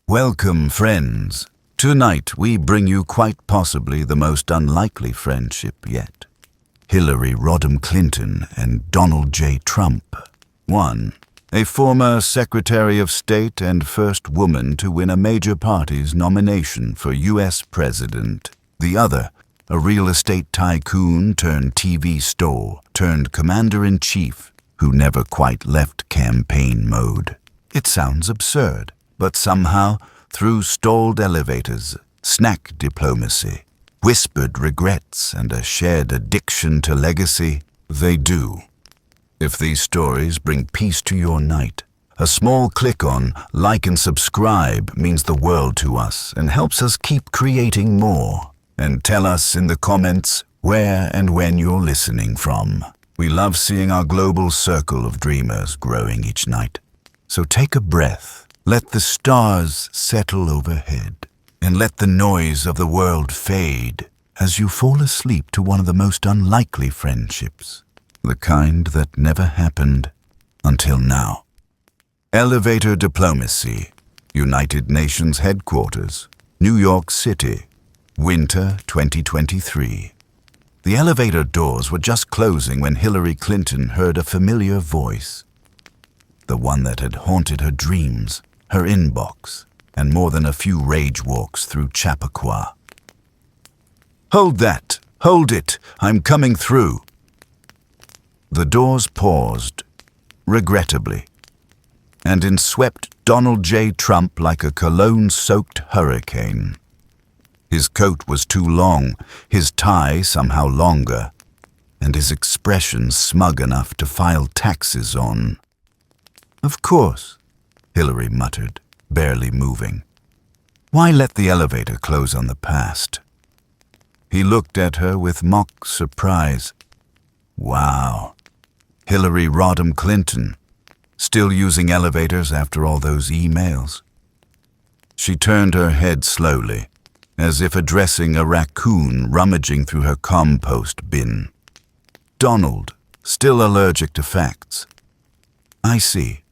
Welcome, friends. Tonight we bring you quite possibly the most unlikely friendship yet. Hillary Rodham Clinton and Donald J. Trump. One, a former Secretary of State and first woman to win a major party's nomination for U.S. President. The other, a real estate tycoon turned TV store turned commander-in-chief who never quite left campaign mode. It sounds absurd. But somehow, through stalled elevators, snack diplomacy, whispered regrets, and a shared addiction to legacy, they do. If these stories bring peace to your night, a small click on like and subscribe means the world to us and helps us keep creating more. And tell us in the comments where and when you're listening from. We love seeing our global circle of dreamers growing each night. So take a breath. Let the stars settle overhead, and let the noise of the world fade as you fall asleep to one of the most unlikely friendships, the kind that never happened until now. Elevator Diplomacy, United Nations Headquarters, New York City, Winter 2023. The elevator doors were just closing when Hillary Clinton heard a familiar voice, the one that had haunted her dreams, her inbox, and more than a few rage walks through Chappaqua. "Hold that! Hold it! I'm coming through!" The doors paused, regrettably, and in swept Donald J. Trump like a cologne-soaked hurricane. His coat was too long, his tie somehow longer, and his expression smug enough to file taxes on. "Of course," Hillary muttered, barely moving. Why let the elevator close on the past? He looked at her with mock surprise. Wow. Hillary Rodham Clinton, still using elevators after all those emails? She turned her head slowly, as if addressing a raccoon rummaging through her compost bin. "Donald, still allergic to facts. I see."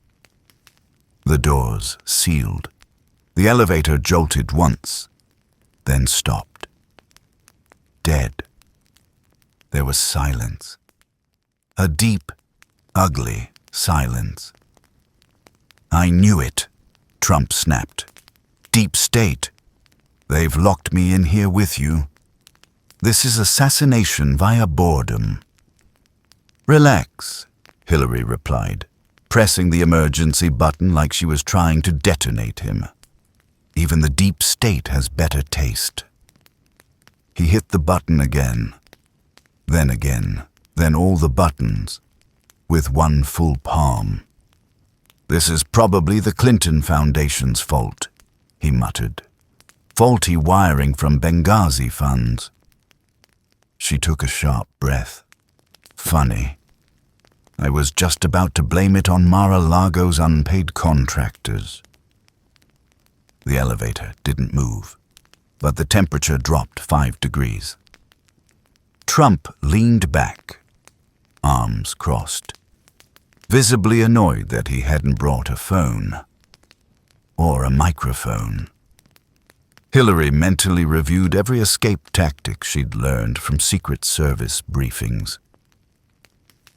The doors sealed. The elevator jolted once, then stopped. Dead. There was silence. A deep, ugly silence. "I knew it," Trump snapped. "Deep state. They've locked me in here with you. This is assassination via boredom." "Relax," Hillary replied, pressing the emergency button like she was trying to detonate him. "Even the deep state has better taste." He hit the button again, then all the buttons, with one full palm. "This is probably the Clinton Foundation's fault," he muttered. "Faulty wiring from Benghazi funds." She took a sharp breath. "Funny. I was just about to blame it on Mar-a-Lago's unpaid contractors." The elevator didn't move, but the temperature dropped 5 degrees. Trump leaned back, arms crossed, visibly annoyed that he hadn't brought a phone or a microphone. Hillary mentally reviewed every escape tactic she'd learned from Secret Service briefings.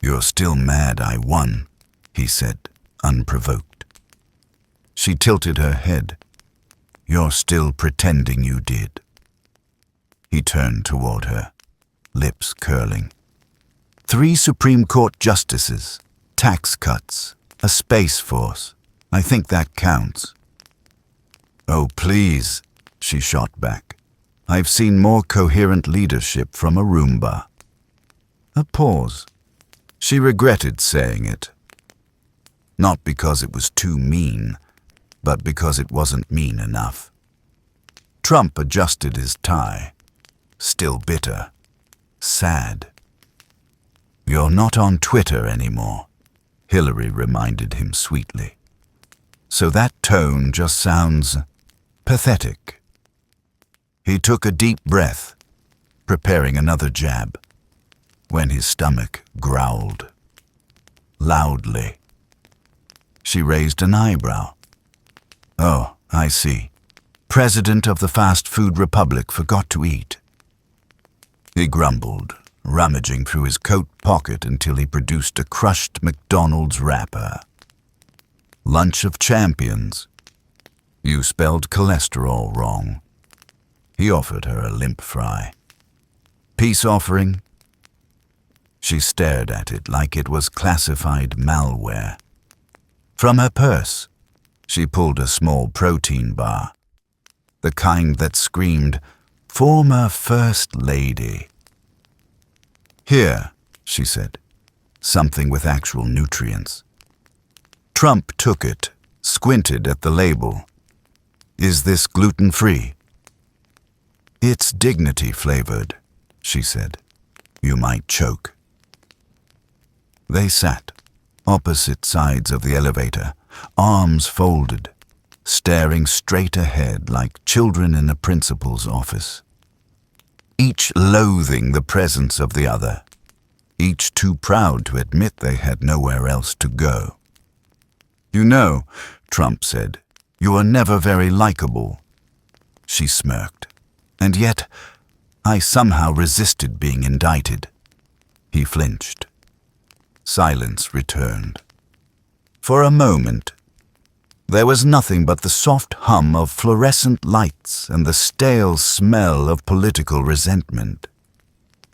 "You're still mad I won," he said, unprovoked. She tilted her head. "You're still pretending you did." He turned toward her, lips curling. 3 Supreme Court justices, tax cuts, a space force. I think that counts." "Oh, please," she shot back. "I've seen more coherent leadership from a Roomba." A pause. She regretted saying it. Not because it was too mean, but because it wasn't mean enough. Trump adjusted his tie, still bitter, sad. "You're not on Twitter anymore," Hillary reminded him sweetly. "So that tone just sounds pathetic." He took a deep breath, preparing another jab, when his stomach growled loudly. She raised an eyebrow. "Oh, I see. president of the fast food republic forgot to eat. He grumbled, rummaging through his coat pocket until he produced a crushed McDonald's wrapper. Lunch of champions. You spelled cholesterol wrong. He offered her a limp fry. Peace offering? She stared at it like it was classified malware. From her purse, she pulled a small protein bar, the kind that screamed, "Former First Lady." "Here," she said, "something with actual nutrients." Trump took it, squinted at the label. "Is this gluten-free?" "It's dignity-flavored," she said. "You might choke." They sat, opposite sides of the elevator, arms folded, staring straight ahead like children in a principal's office. Each loathing the presence of the other, each too proud to admit they had nowhere else to go. "You know," Trump said, "you are never very likable." She smirked. "And yet, I somehow resisted being indicted." He flinched. Silence returned. For a moment, there was nothing but the soft hum of fluorescent lights and the stale smell of political resentment.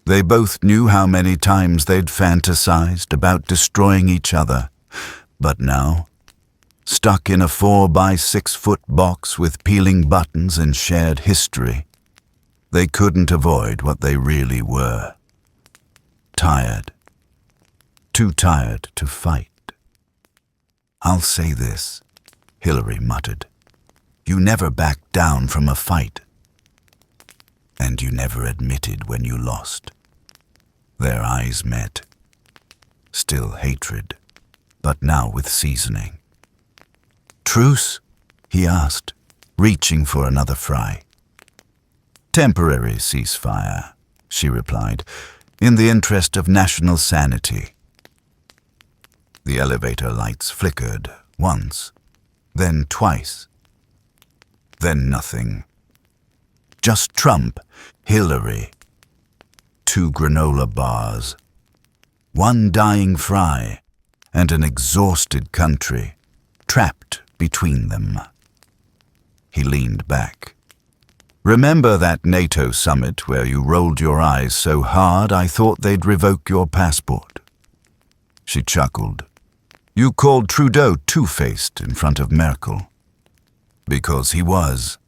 They both knew how many times they'd fantasized about destroying each other, but now, stuck in a 4-by-6-foot box with peeling buttons and shared history, they couldn't avoid what they really were. Tired. Too tired to fight. "I'll say this," Hillary muttered. "You never backed down from a fight. And you never admitted when you lost." Their eyes met. Still hatred, but now with seasoning. "Truce?" he asked, reaching for another fry. "Temporary ceasefire," she replied, "in the interest of national sanity." The elevator lights flickered once, then twice, then nothing. Just Trump, Hillary, 2 granola bars, 1 dying fry, and an exhausted country, trapped between them. He leaned back. "Remember that NATO summit where you rolled your eyes so hard I thought they'd revoke your passport?" She chuckled. "You called Trudeau two-faced in front of Merkel." "Because he was.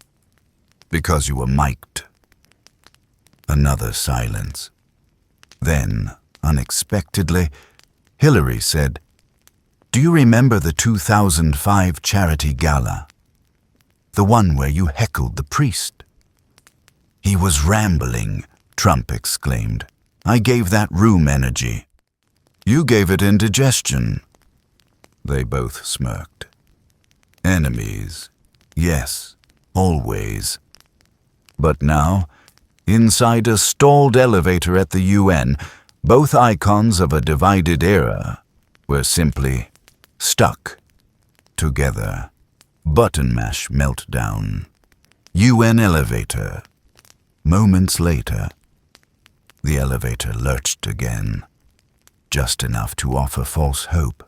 Because you were mic'd." Another silence. Then, unexpectedly, Hillary said, "Do you remember the 2005 charity gala? The one where you heckled the priest?" "He was rambling," Trump exclaimed. "I gave that room energy." "You gave it indigestion." They both smirked. Enemies. Yes, always. But now, inside a stalled elevator at the UN, both icons of a divided era were simply stuck together. Button mash meltdown. UN elevator. Moments later, the elevator lurched again, just enough to offer false hope.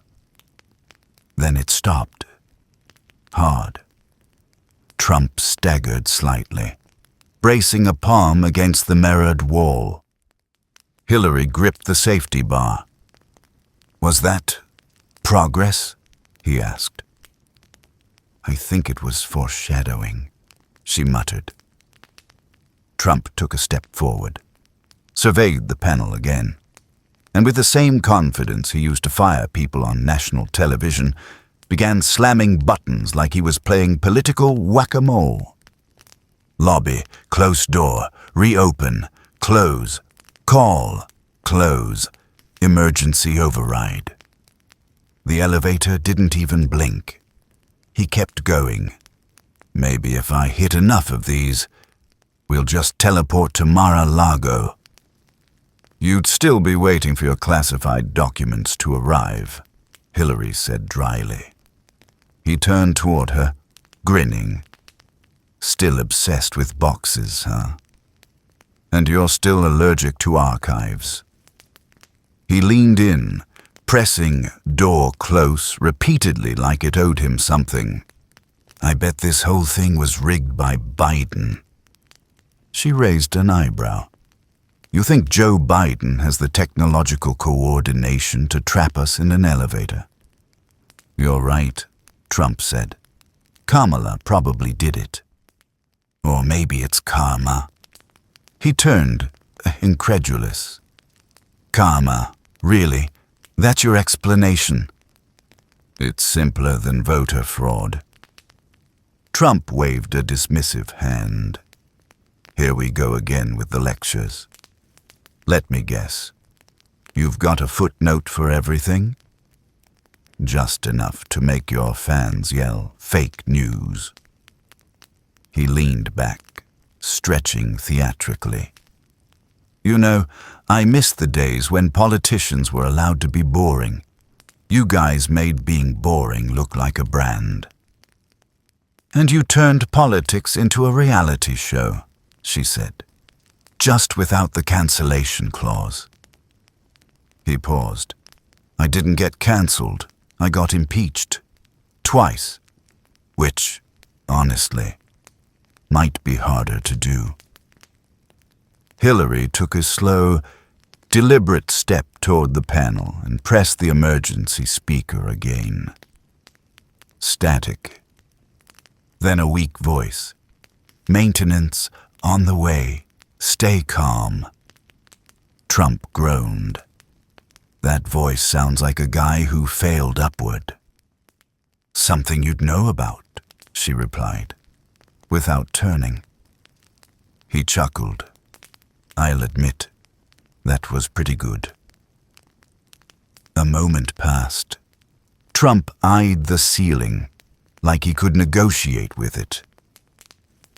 Then it stopped. Hard. Trump staggered slightly, bracing a palm against the mirrored wall. Hillary gripped the safety bar. "Was that progress?" he asked. "I think it was foreshadowing," she muttered. Trump took a step forward, surveyed the panel again, and with the same confidence he used to fire people on national television, began slamming buttons like he was playing political whack-a-mole. Lobby, close door, reopen, close, call, close, emergency override. The elevator didn't even blink. He kept going. "Maybe if I hit enough of these, we'll just teleport to Mar-a-Lago." "You'd still be waiting for your classified documents to arrive," Hillary said dryly. He turned toward her, grinning. still obsessed with boxes, huh? And you're still allergic to archives. He leaned in, pressing door close repeatedly like it owed him something. I bet this whole thing was rigged by Biden. She raised an eyebrow. You think Joe Biden has the technological coordination to trap us in an elevator? You're right, Trump said. Kamala probably did it. Or maybe it's karma. He turned, incredulous. Karma, really? That's your explanation? It's simpler than voter fraud. Trump waved a dismissive hand. Here we go again with the lectures. Let me guess. You've got a footnote for everything? Just enough to make your fans yell, "Fake news." He leaned back, stretching theatrically. You know, I miss the days when politicians were allowed to be boring. You guys made being boring look like a brand. And you turned politics into a reality show, she said, just without the cancellation clause. He paused. I didn't get cancelled. I got impeached. Twice. Which, honestly, might be harder to do. Hillary took a slow, deliberate step toward the panel and pressed the emergency speaker again. Static. Then a weak voice. Maintenance on the way. Stay calm. Trump groaned. That voice sounds like a guy who failed upward. Something you'd know about, she replied, without turning. He chuckled. I'll admit, that was pretty good. A moment passed. Trump eyed the ceiling, like he could negotiate with it.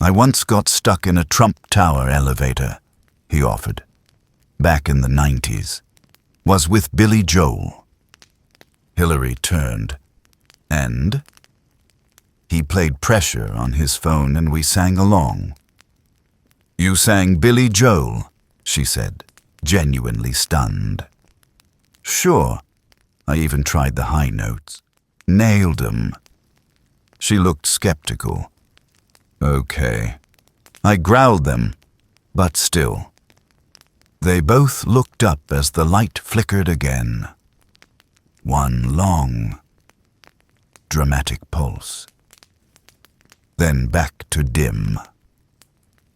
I once got stuck in a Trump Tower elevator, he offered. Back in the 90s. Was with Billy Joel. Hillary turned. And? He played pressure on his phone and we sang along. You sang Billy Joel, she said, genuinely stunned. Sure. I even tried the high notes. Nailed 'em. She looked skeptical. Okay. I growled them, but still. They both looked up as the light flickered again. One long, dramatic pulse. Then back to dim.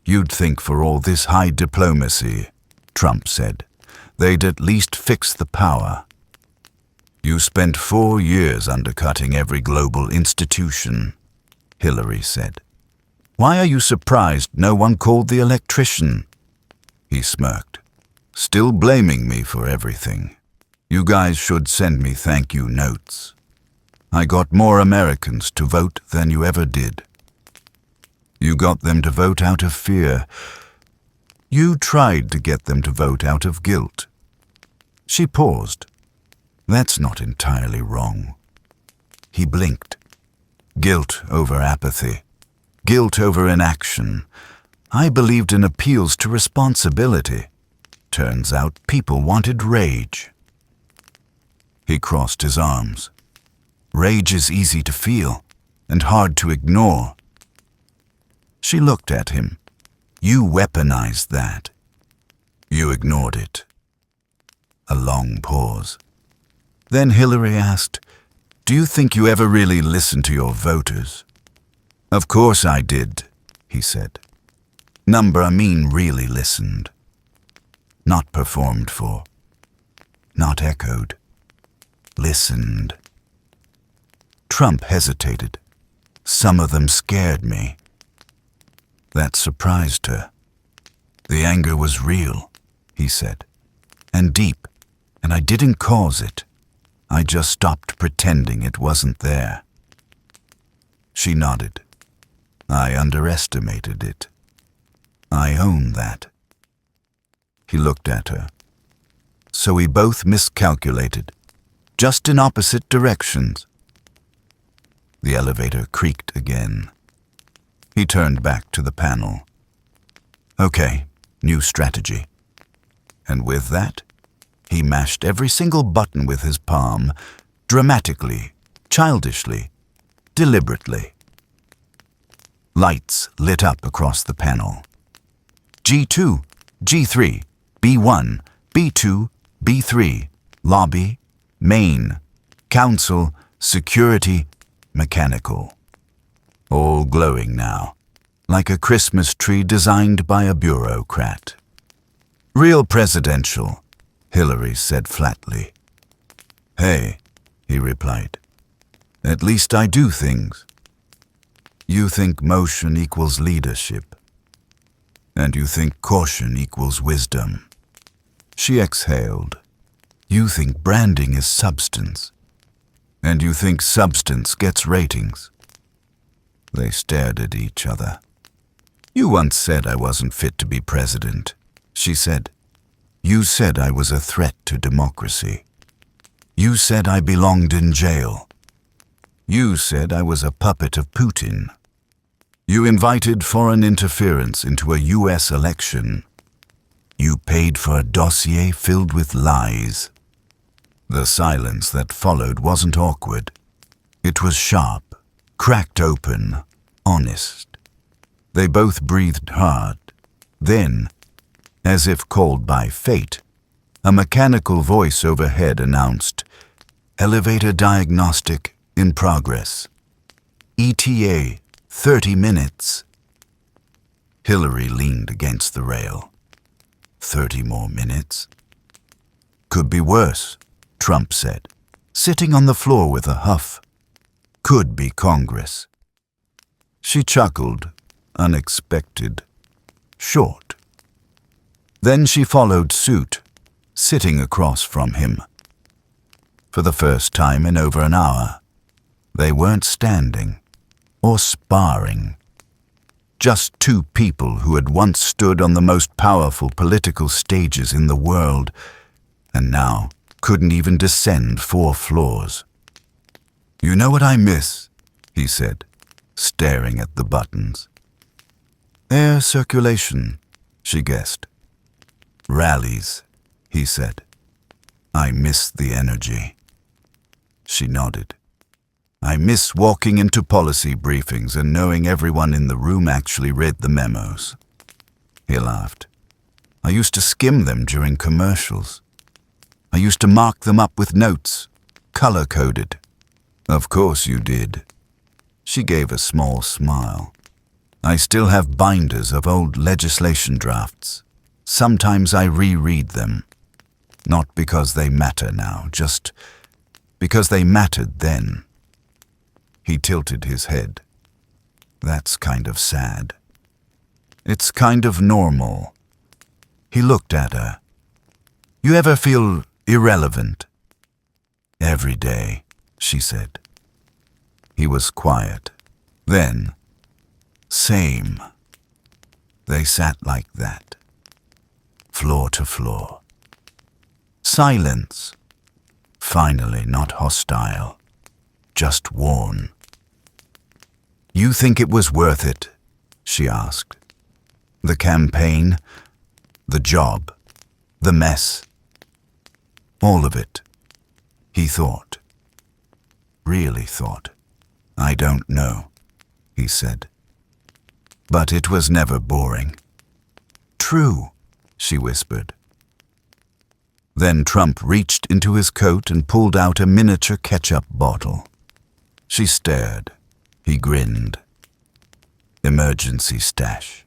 You'd think for all this high diplomacy, Trump said, they'd at least fix the power. You spent 4 years undercutting every global institution, Hillary said. Why are you surprised no one called the electrician? He smirked. Still blaming me for everything. You guys should send me thank you notes. I got more Americans to vote than you ever did. You got them to vote out of fear. You tried to get them to vote out of guilt. She paused. That's not entirely wrong. He blinked. Guilt over apathy. Guilt over inaction. I believed in appeals to responsibility. Turns out people wanted rage. He crossed his arms. Rage is easy to feel and hard to ignore. She looked at him. You weaponized that. You ignored it. A long pause. Then Hillary asked, do you think you ever really listened to your voters? Of course I did, he said. I mean really listened. Not performed for. Not echoed. Listened. Trump hesitated. Some of them scared me. That surprised her. The anger was real, he said, and deep, and I didn't cause it. I just stopped pretending it wasn't there. She nodded. I underestimated it. I own that. He looked at her. So we both miscalculated, just in opposite directions. The elevator creaked again. He turned back to the panel. Okay, new strategy. And with that, he mashed every single button with his palm, dramatically, childishly, deliberately. Lights lit up across the panel. G2, G3, B1, B2, B3, lobby, main, council, security, mechanical. All glowing now, like a Christmas tree designed by a bureaucrat. Real presidential, Hillary said flatly. Hey, he replied, at least I do things. You think motion equals leadership, and you think caution equals wisdom. She exhaled. You think branding is substance, and you think substance gets ratings. They stared at each other. You once said I wasn't fit to be president, she said. You said I was a threat to democracy. You said I belonged in jail. You said I was a puppet of Putin. You invited foreign interference into a U.S. election. You paid for a dossier filled with lies. The silence that followed wasn't awkward. It was sharp, cracked open, honest. They both breathed hard. Then, as if called by fate, a mechanical voice overhead announced, "Elevator diagnostic in progress. ETA, 30 minutes. Hillary leaned against the rail. 30 more minutes? Could be worse, Trump said, sitting on the floor with a huff. Could be Congress. She chuckled, unexpected, short. Then she followed suit, sitting across from him. For the first time in over an hour, they weren't standing or sparring. Just two people who had once stood on the most powerful political stages in the world and now couldn't even descend 4 floors. You know what I miss, he said, staring at the buttons. Air circulation, she guessed. Rallies, he said. I miss the energy. She nodded. I miss walking into policy briefings and knowing everyone in the room actually read the memos. He laughed. I used to skim them during commercials. I used to mark them up with notes, color-coded. Of course you did. She gave a small smile. I still have binders of old legislation drafts. Sometimes I reread them. Not because they matter now, just because they mattered then. He tilted his head. That's kind of sad. It's kind of normal. He looked at her. You ever feel irrelevant? Every day, she said. He was quiet. Then, same. They sat like that, floor to floor. Silence. Finally not hostile, just worn. You think it was worth it? She asked. The campaign, the job, the mess. All of it. He thought. Really thought. I don't know, he said. But it was never boring. True, she whispered. Then Trump reached into his coat and pulled out a miniature ketchup bottle. She stared. He grinned. Emergency stash.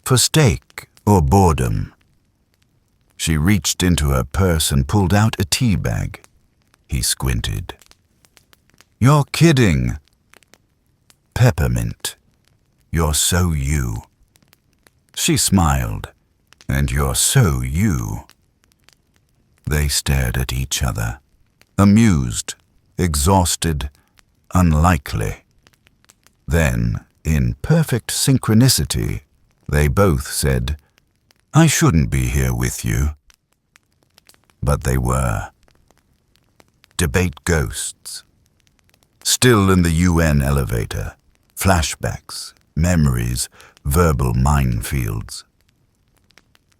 For steak or boredom. She reached into her purse and pulled out a tea bag. He squinted. You're kidding. Peppermint. You're so you. She smiled. And you're so you. They stared at each other, amused, exhausted, unlikely. Then, in perfect synchronicity, they both said, I shouldn't be here with you. But they were. Debate ghosts. Still in the UN elevator, flashbacks, memories, verbal minefields.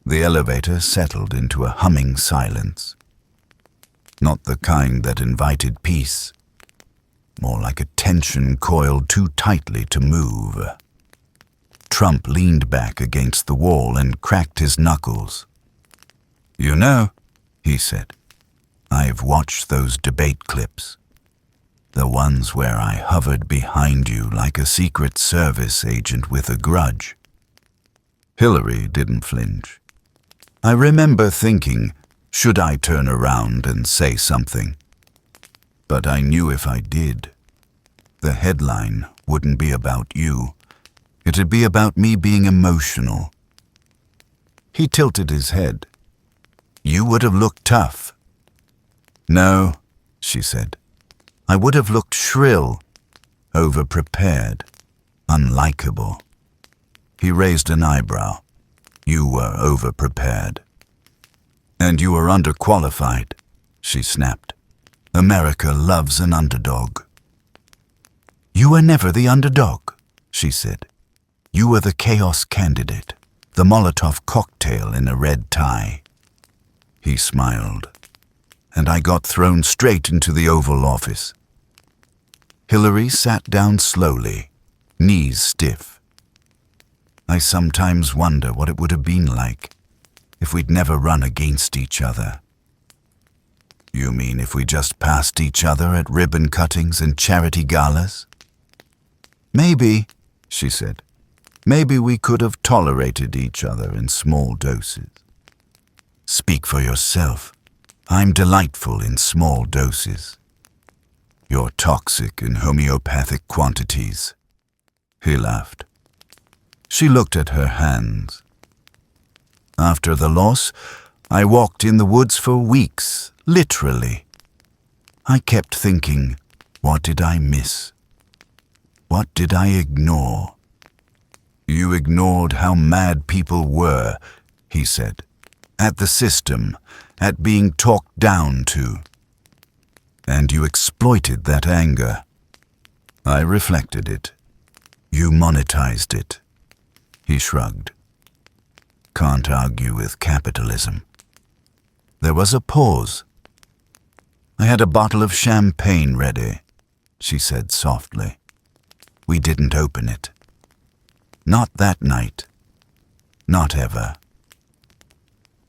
The elevator settled into a humming silence. Not the kind that invited peace, more like a tension coiled too tightly to move. Trump leaned back against the wall and cracked his knuckles. "You know," he said, "I've watched those debate clips. The ones where I hovered behind you like a Secret Service agent with a grudge." Hillary didn't flinch. I remember thinking, should I turn around and say something? But I knew if I did, the headline wouldn't be about you. It'd be about me being emotional. He tilted his head. "You would have looked tough." "No," she said. "I would have looked shrill, over-prepared, unlikable." He raised an eyebrow. "You were over-prepared." "And you were underqualified," she snapped. "America loves an underdog." "You were never the underdog," she said. "You were the chaos candidate, the Molotov cocktail in a red tie." He smiled, and I got thrown straight into the Oval Office. Hillary sat down slowly, knees stiff. I sometimes wonder what it would have been like if we'd never run against each other. "You mean if we just passed each other at ribbon cuttings and charity galas?" "Maybe," she said. "Maybe we could have tolerated each other in small doses." "Speak for yourself. I'm delightful in small doses. You're toxic in homeopathic quantities." He laughed. She looked at her hands. "After the loss, I walked in the woods for weeks, literally. I kept thinking, what did I miss? What did I ignore?" "You ignored how mad people were," he said. "At the system, at being talked down to. And you exploited that anger." I reflected it. "You monetized it." He shrugged. "Can't argue with capitalism." There was a pause. "I had a bottle of champagne ready," she said softly. "We didn't open it. Not that night. Not ever."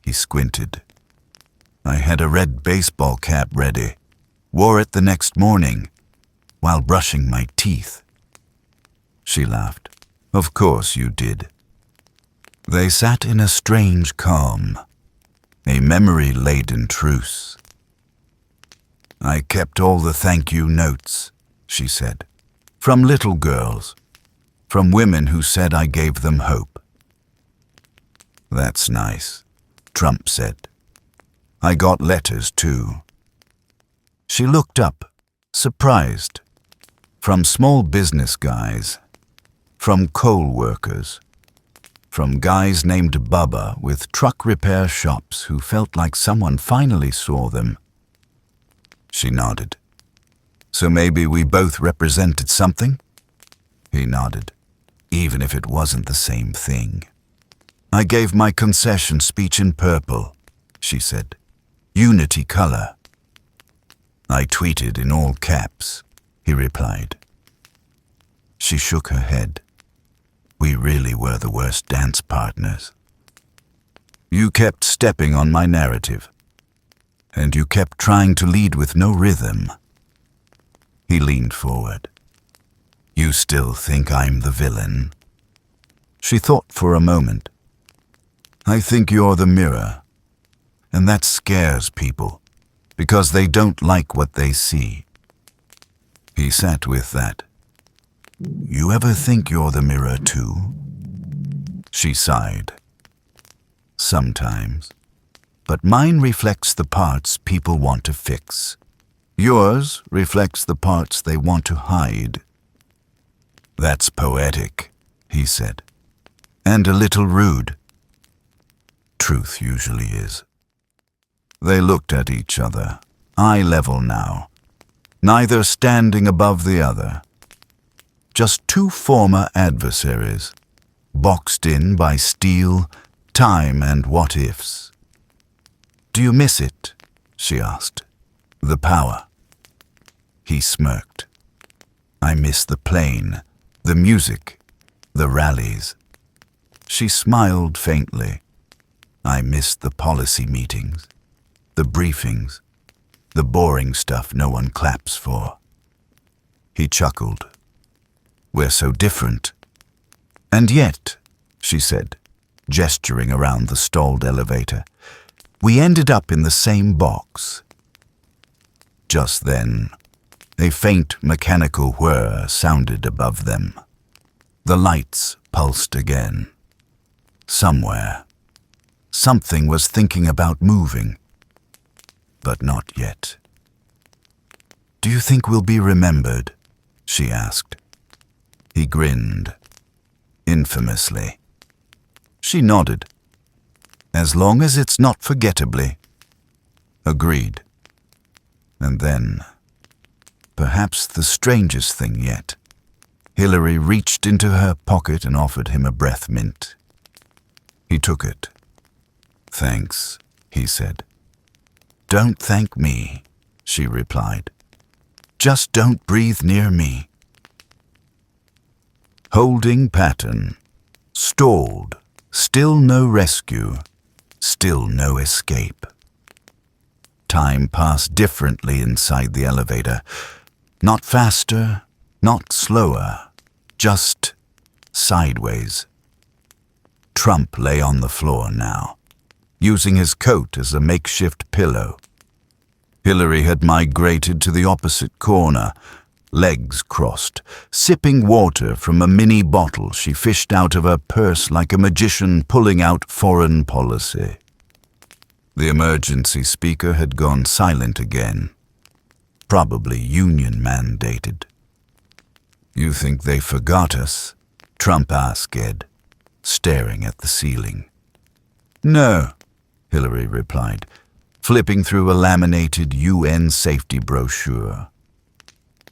He squinted. "I had a red baseball cap ready. Wore it the next morning, while brushing my teeth." She laughed. "Of course you did." They sat in a strange calm, a memory-laden truce. "I kept all the thank you notes," she said, "from little girls, from women who said I gave them hope." "That's nice," Trump said. "I got letters too." She looked up, surprised. From small business guys, from coal workers, from guys named Bubba with truck repair shops who felt like someone finally saw them. She nodded. "So maybe we both represented something?" He nodded, even if it wasn't the same thing. "I gave my concession speech in purple," she said. "Unity color." "I tweeted in all caps," he replied. She shook her head. "We really were the worst dance partners. You kept stepping on my narrative, and you kept trying to lead with no rhythm." He leaned forward. "You still think I'm the villain?" She thought for a moment. "I think you're the mirror, and that scares people, because they don't like what they see." He sat with that. "You ever think you're the mirror too?" She sighed. "Sometimes. But mine reflects the parts people want to fix. Yours reflects the parts they want to hide." "That's poetic," he said. "And a little rude." Truth usually is. They looked at each other, eye level now, neither standing above the other. just two former adversaries, boxed in by steel, time, and what-ifs. "Do you miss it?" she asked. "The power?" He smirked. "I miss the plane, the music, the rallies." She smiled faintly. "I miss the policy meetings, the briefings, the boring stuff no one claps for." He chuckled. "We're so different." "And yet," she said, gesturing around the stalled elevator, "we ended up in the same box." Just then, a faint mechanical whir sounded above them. The lights pulsed again. Somewhere, something was thinking about moving, but not yet. "Do you think we'll be remembered?" she asked. He grinned, infamously. She nodded. "As long as it's not forgettably." Agreed. And then, perhaps the strangest thing yet, Hillary reached into her pocket and offered him a breath mint. He took it. "Thanks," he said. "Don't thank me," she replied. "Just don't breathe near me." Holding pattern. Stalled. Still no rescue. Still no escape. Time passed differently inside the elevator. Not faster, not slower, just sideways. Trump lay on the floor now, using his coat as a makeshift pillow. Hillary had migrated to the opposite corner, legs crossed, sipping water from a mini bottle she fished out of her purse like a magician pulling out foreign policy. The emergency speaker had gone silent again, probably union-mandated. "You think they forgot us?" Trump asked Ed, staring at the ceiling. "No," Hillary replied, flipping through a laminated UN safety brochure.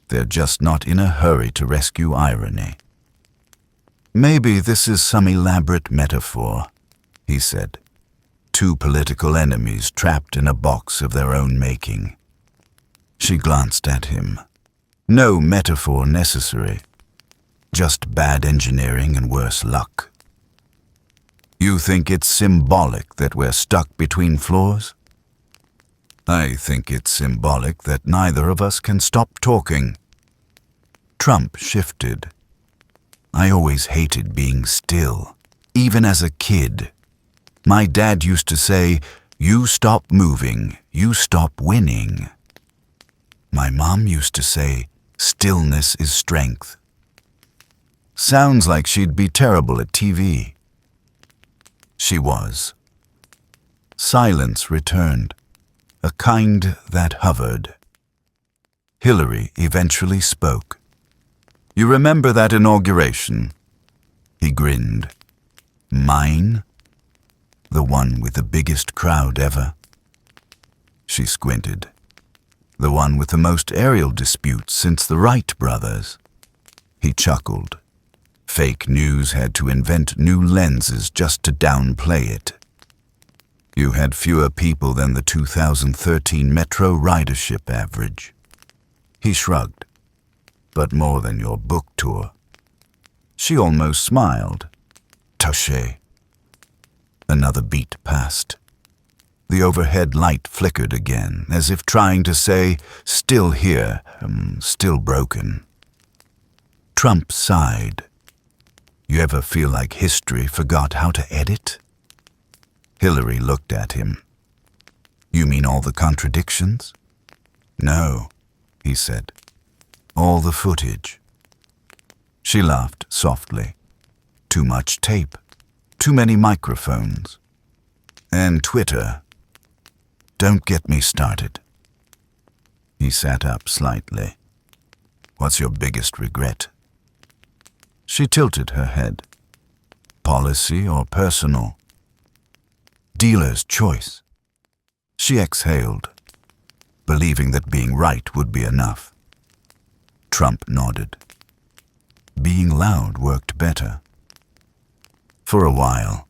"They're just not in a hurry to rescue irony." "Maybe this is some elaborate metaphor," he said. "Two political enemies trapped in a box of their own making." She glanced at him. No metaphor necessary. Just bad engineering and worse luck. "You think it's symbolic that we're stuck between floors?" "I think it's symbolic that neither of us can stop talking." Trump shifted. "I always hated being still, even as a kid. My dad used to say, 'You stop moving, you stop winning.' My mom used to say, 'Stillness is strength.'" Sounds like she'd be terrible at TV. She was. Silence returned, a kind that hovered. Hillary eventually spoke. "You remember that inauguration?" He grinned. "Mine? The one with the biggest crowd ever?" She squinted. "The one with the most aerial disputes since the Wright brothers." He chuckled. Fake news had to invent new lenses just to downplay it. "You had fewer people than the 2013 Metro ridership average." He shrugged. "But more than your book tour." She almost smiled. "Touché." Another beat passed. The overhead light flickered again, as if trying to say, "Still here, still broken." Trump sighed. "You ever feel like history forgot how to edit?" Hillary looked at him. "You mean all the contradictions?" "No," he said. "All the footage." She laughed softly. "Too much tape. Too many microphones. And Twitter. Don't get me started." He sat up slightly. "What's your biggest regret?" She tilted her head. "Policy or personal?" "Dealer's choice." She exhaled, believing that being right would be enough. Trump nodded. being loud worked better. For a while,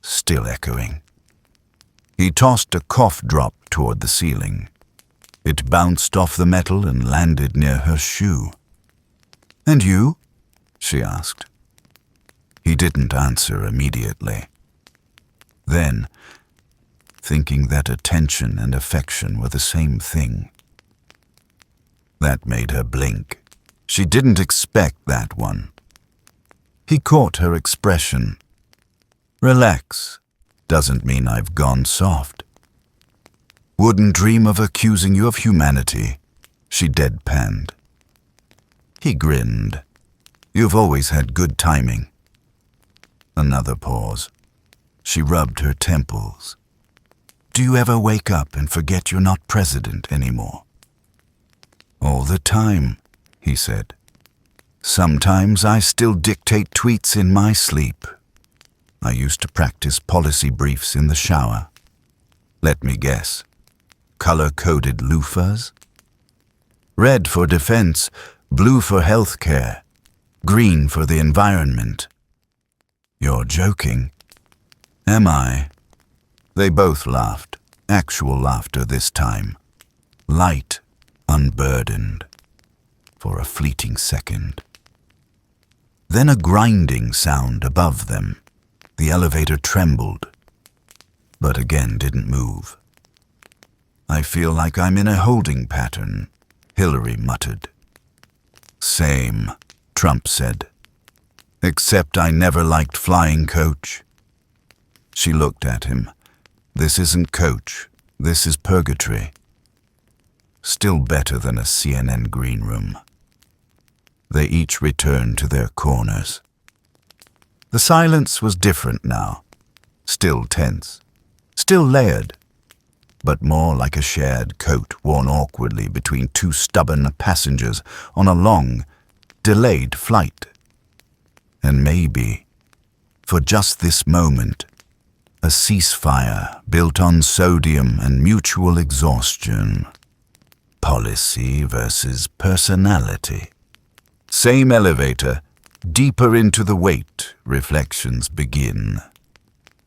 still echoing. He tossed a cough drop toward the ceiling. It bounced off the metal and landed near her shoe. "And you?" she asked. He didn't answer immediately. Then, thinking that attention and affection were the same thing. That made her blink. She didn't expect that one. He caught her expression. "Relax doesn't mean I've gone soft. Wouldn't dream of accusing you of humanity," she deadpanned. He grinned. "You've always had good timing." Another pause. She rubbed her temples. "Do you ever wake up and forget you're not president anymore?" "All the time," he said. "Sometimes I still dictate tweets in my sleep. I used to practice policy briefs in the shower. Let me guess. Color-coded loofahs? Red for defense, blue for healthcare, green for the environment." "You're joking." "Am I?" They both laughed, actual laughter this time. Light, unburdened, for a fleeting second. Then a grinding sound above them. The elevator trembled, but again didn't move. "I feel like I'm in a holding pattern," Hillary muttered. "Same," Trump said. "Except I never liked flying coach." She looked at him. "This isn't coach. This is purgatory." Still better than a CNN green room. They each returned to their corners. The silence was different now. Still tense. Still layered. But more like a shared coat worn awkwardly between two stubborn passengers on a long, delayed flight. And maybe, for just this moment, a ceasefire built on sodium and mutual exhaustion. Policy versus personality. Same elevator, deeper into the weight, reflections begin.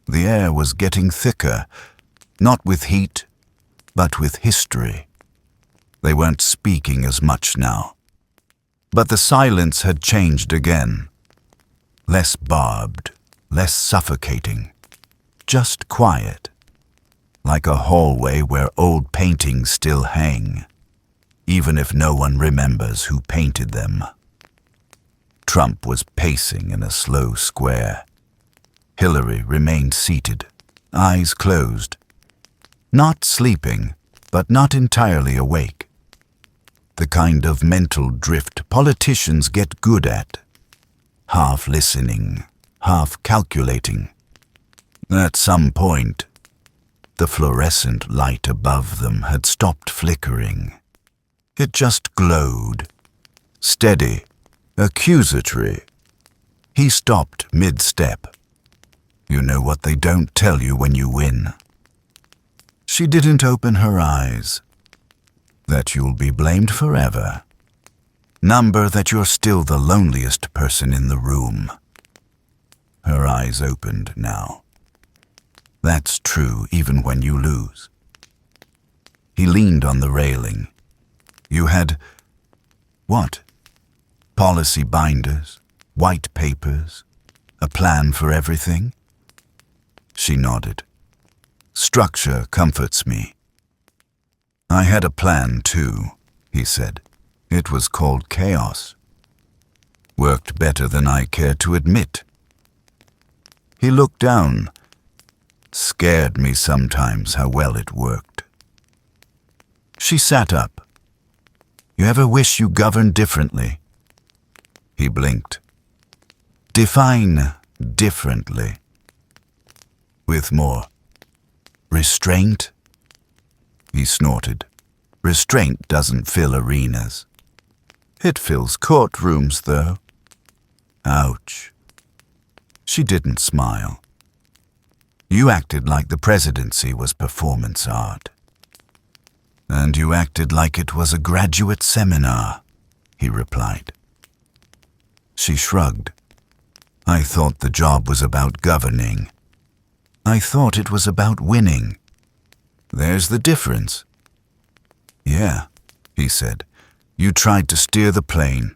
The air was getting thicker, not with heat, but with history. They weren't speaking as much now. But the silence had changed again. Less barbed, less suffocating. Just quiet. Like a hallway where old paintings still hang, even if no one remembers who painted them. Trump was pacing in a slow square. Hillary remained seated, eyes closed. Not sleeping, but not entirely awake. The kind of mental drift politicians get good at. Half listening, half calculating. At some point, the fluorescent light above them had stopped flickering. It just glowed, steady, accusatory. He stopped mid-step. You know what they don't tell you when you win. She didn't open her eyes. That you'll be blamed forever. Number that you're still the loneliest person in the room. Her eyes opened now. That's true even when you lose. He leaned on the railing. You had... what? Policy binders, white papers, a plan for everything? She nodded. Structure comforts me. I had a plan too, he said. It was called chaos. Worked better than I cared to admit. He looked down. Scared me sometimes how well it worked. She sat up. You ever wish you governed differently? He blinked. Define differently. With more restraint? He snorted. Restraint doesn't fill arenas. It fills courtrooms, though. Ouch. She didn't smile. You acted like the presidency was performance art. And you acted like it was a graduate seminar, he replied. She shrugged. I thought the job was about governing. I thought it was about winning. There's the difference. Yeah, he said. You tried to steer the plane.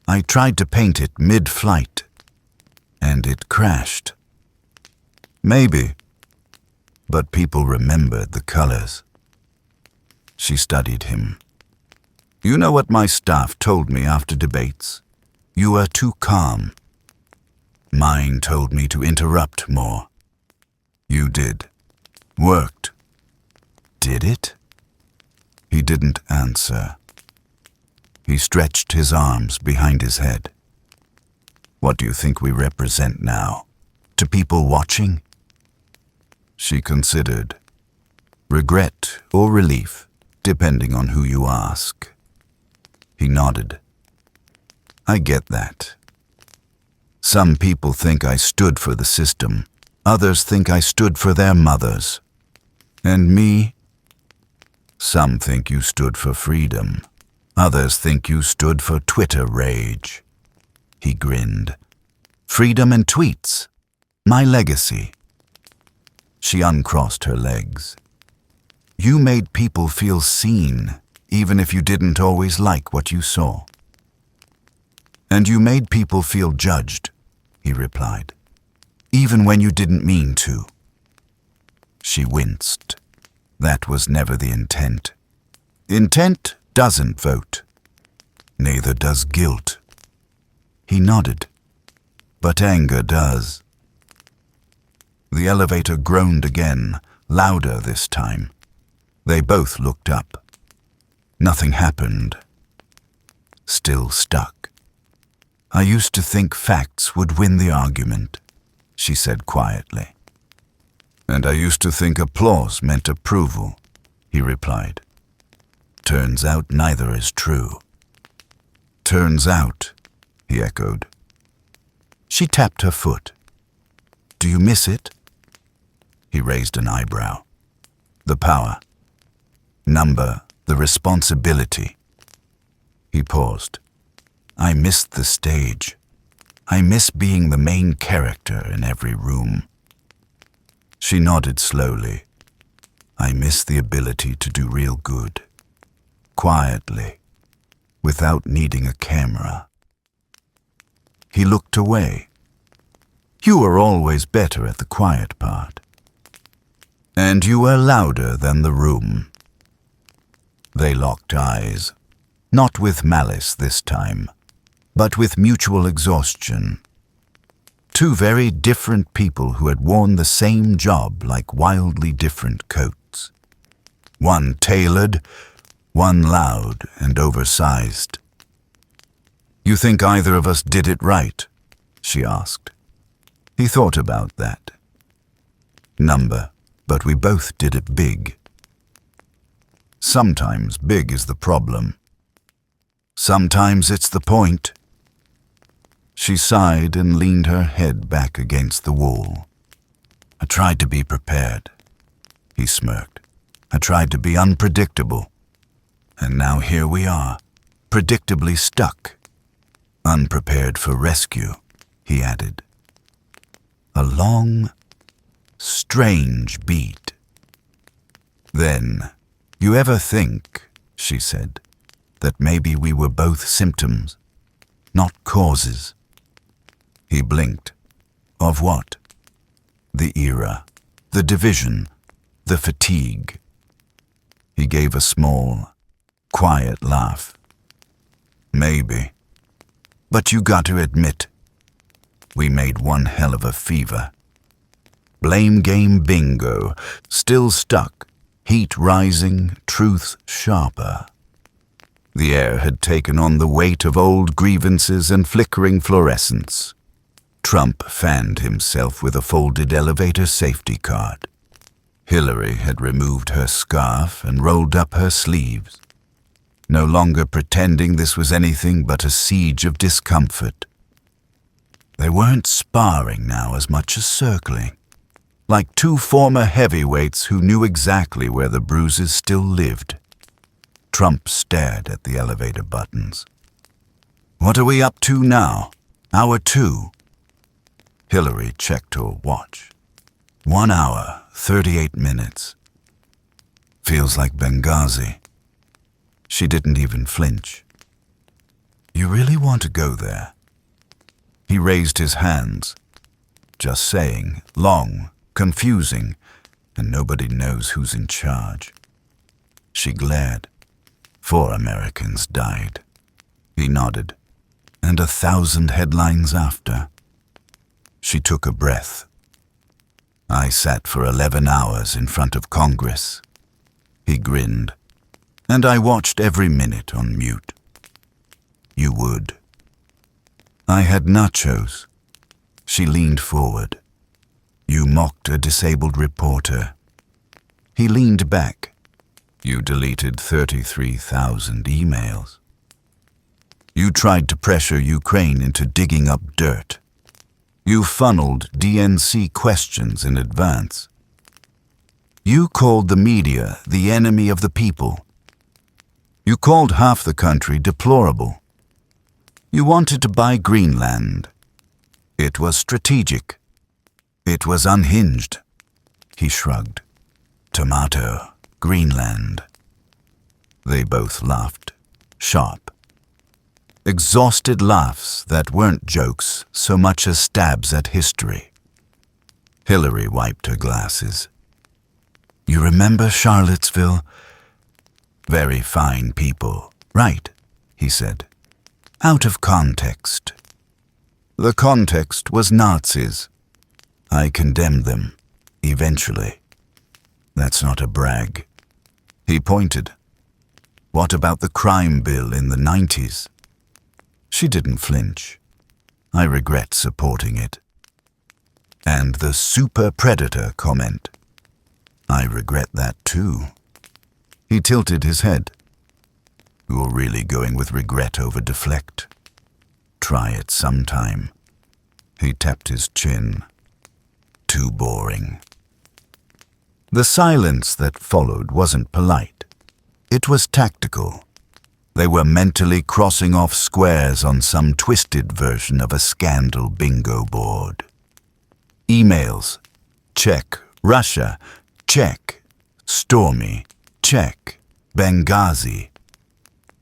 I tried to paint it mid-flight. And it crashed. Maybe. But people remembered the colors. She studied him. You know what my staff told me after debates? You are too calm. Mine told me to interrupt more. You did. Worked. Did it? He didn't answer. He stretched his arms behind his head. What do you think we represent now? To people watching? She considered. Regret or relief, depending on who you ask. He nodded. I get that. Some people think I stood for the system. Others think I stood for their mothers. And me? Some think you stood for freedom. Others think you stood for Twitter rage. He grinned. Freedom and tweets. My legacy. She uncrossed her legs. You made people feel seen, even if you didn't always like what you saw. And you made people feel judged, he replied, even when you didn't mean to. She winced. That was never the intent. Intent doesn't vote. Neither does guilt. He nodded. But anger does. The elevator groaned again, louder this time. They both looked up. Nothing happened. Still stuck. I used to think facts would win the argument, she said quietly. And I used to think applause meant approval, he replied. Turns out neither is true. Turns out, he echoed. She tapped her foot. Do you miss it? He raised an eyebrow. The power. Number, the responsibility. He paused. I missed the stage. I miss being the main character in every room. She nodded slowly. I miss the ability to do real good. Quietly, without needing a camera. He looked away. You were always better at the quiet part. And you were louder than the room. They locked eyes, not with malice this time, but with mutual exhaustion. Two very different people who had worn the same job like wildly different coats. One tailored, one loud and oversized. You think either of us did it right? She asked. He thought about that. Number, but we both did it big. Sometimes big is the problem. Sometimes it's the point. She sighed and leaned her head back against the wall. I tried to be prepared. He smirked. I tried to be unpredictable. And now here we are, predictably stuck. Unprepared for rescue, he added. A long, strange beat. Then, you ever think, she said, that maybe we were both symptoms, not causes? He blinked. Of what? The era, the division, the fatigue. He gave a small, quiet laugh. Maybe. But you got to admit, we made one hell of a fever. Blame game bingo, still stuck, heat rising, truth sharper. The air had taken on the weight of old grievances and flickering fluorescence. Trump fanned himself with a folded elevator safety card. Hillary had removed her scarf and rolled up her sleeves, no longer pretending this was anything but a siege of discomfort. They weren't sparring now as much as circling, like two former heavyweights who knew exactly where the bruises still lived. Trump stared at the elevator buttons. What are we up to now? Hour 2. Hillary checked her watch. 1 hour, 38 minutes. Feels like Benghazi. She didn't even flinch. You really want to go there? He raised his hands. Just saying, long, confusing, and nobody knows who's in charge. She glared. 4 Americans died. He nodded. And 1,000 headlines after. She took a breath. I sat for 11 hours in front of Congress. He grinned. And I watched every minute on mute. You would. I had nachos. She leaned forward. You mocked a disabled reporter. He leaned back. You deleted 33,000 emails. You tried to pressure Ukraine into digging up dirt. You funneled DNC questions in advance. You called the media the enemy of the people. You called half the country deplorable. You wanted to buy Greenland. It was strategic. It was unhinged. He shrugged. Tomato, Greenland. They both laughed, sharp. Exhausted laughs that weren't jokes so much as stabs at history. Hillary wiped her glasses. You remember Charlottesville? Very fine people, right, he said. Out of context. The context was Nazis. I condemned them, eventually. That's not a brag. He pointed. What about the crime bill in the 90s? She didn't flinch. I regret supporting it. And the super predator comment. I regret that too. He tilted his head. You're really going with regret over deflect. Try it sometime. He tapped his chin. Too boring. The silence that followed wasn't polite. It was tactical. They were mentally crossing off squares on some twisted version of a scandal bingo board. Emails. Check. Russia. Check. Stormy. Check. Benghazi.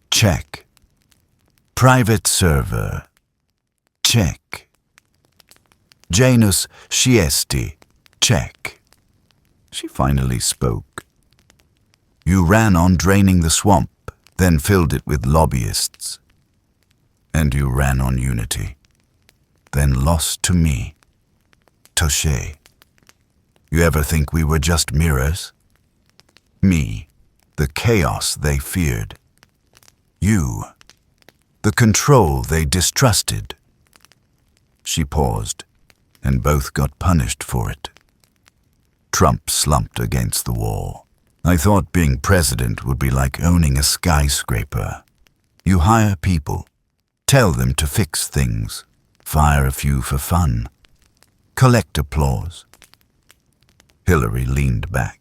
Check. Private server. Check. Janus Sciesti. Check. She finally spoke. You ran on draining the swamp, then filled it with lobbyists. And you ran on unity, then lost to me. Touché. You ever think we were just mirrors? Me, the chaos they feared. You, the control they distrusted. She paused, and both got punished for it. Trump slumped against the wall. I thought being president would be like owning a skyscraper. You hire people, tell them to fix things, fire a few for fun, collect applause. Hillary leaned back.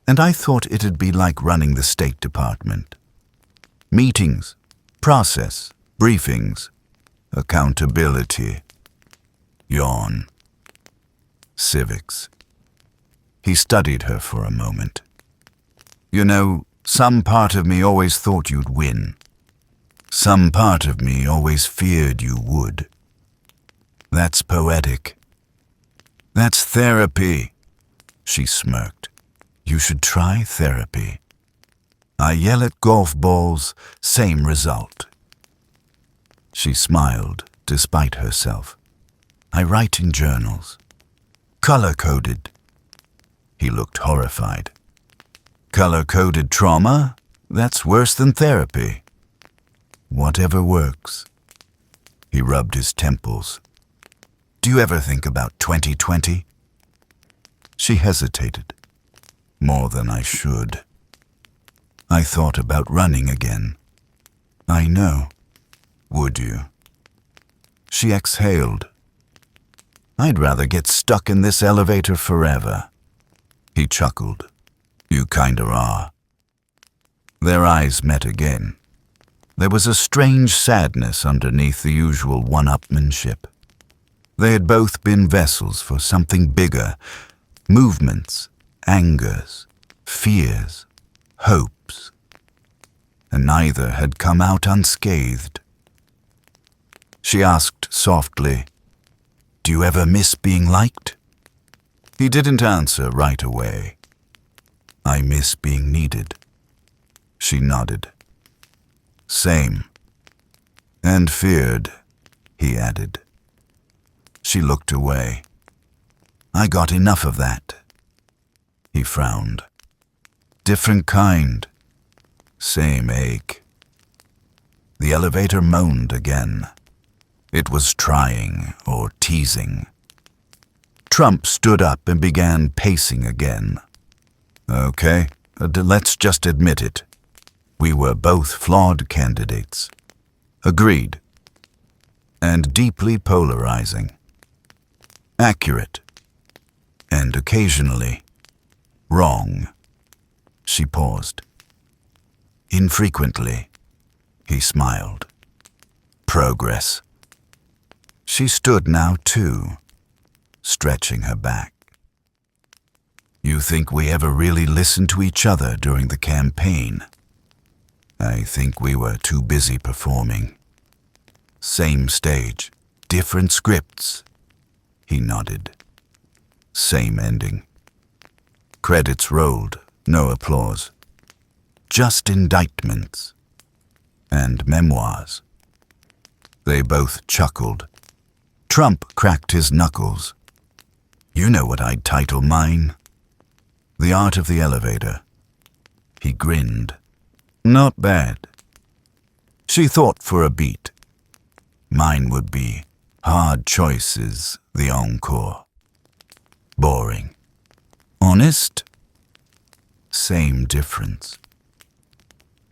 And I thought it'd be like running the State Department. Meetings, process, briefings, accountability. Yawn. Civics. He studied her for a moment. You know, some part of me always thought you'd win. Some part of me always feared you would. That's poetic. That's therapy. She smirked. You should try therapy. I yell at golf balls, same result. She smiled, despite herself. I write in journals. Color-coded. He looked horrified. Color-coded trauma? That's worse than therapy. Whatever works. He rubbed his temples. Do you ever think about 2020? She hesitated. More than I should. I thought about running again. I know. Would you? She exhaled. I'd rather get stuck in this elevator forever. He chuckled. You kinda are. Their eyes met again. There was a strange sadness underneath the usual one-upmanship. They had both been vessels for something bigger, movements, angers, fears, hopes, and neither had come out unscathed. She asked softly, "Do you ever miss being liked?" He didn't answer right away. "I miss being needed." She nodded. "Same. And feared," he added. She looked away. "I got enough of that." He frowned. "Different kind. Same ache." The elevator moaned again. It was trying or teasing. Trump stood up and began pacing again. "Okay, let's just admit it. We were both flawed candidates. Agreed. And deeply polarizing. Accurate. And occasionally wrong." She paused. "Infrequently," he smiled. "Progress." She stood now too, stretching her back. "You think we ever really listened to each other during the campaign?" "I think we were too busy performing. Same stage, different scripts." He nodded. "Same ending. Credits rolled, no applause. Just indictments. And memoirs." They both chuckled. Trump cracked his knuckles. "You know what I'd title mine? The Art of the Elevator." He grinned. "Not bad." She thought for a beat. "Mine would be Hard Choices, the Encore." Boring. Honest? Same difference.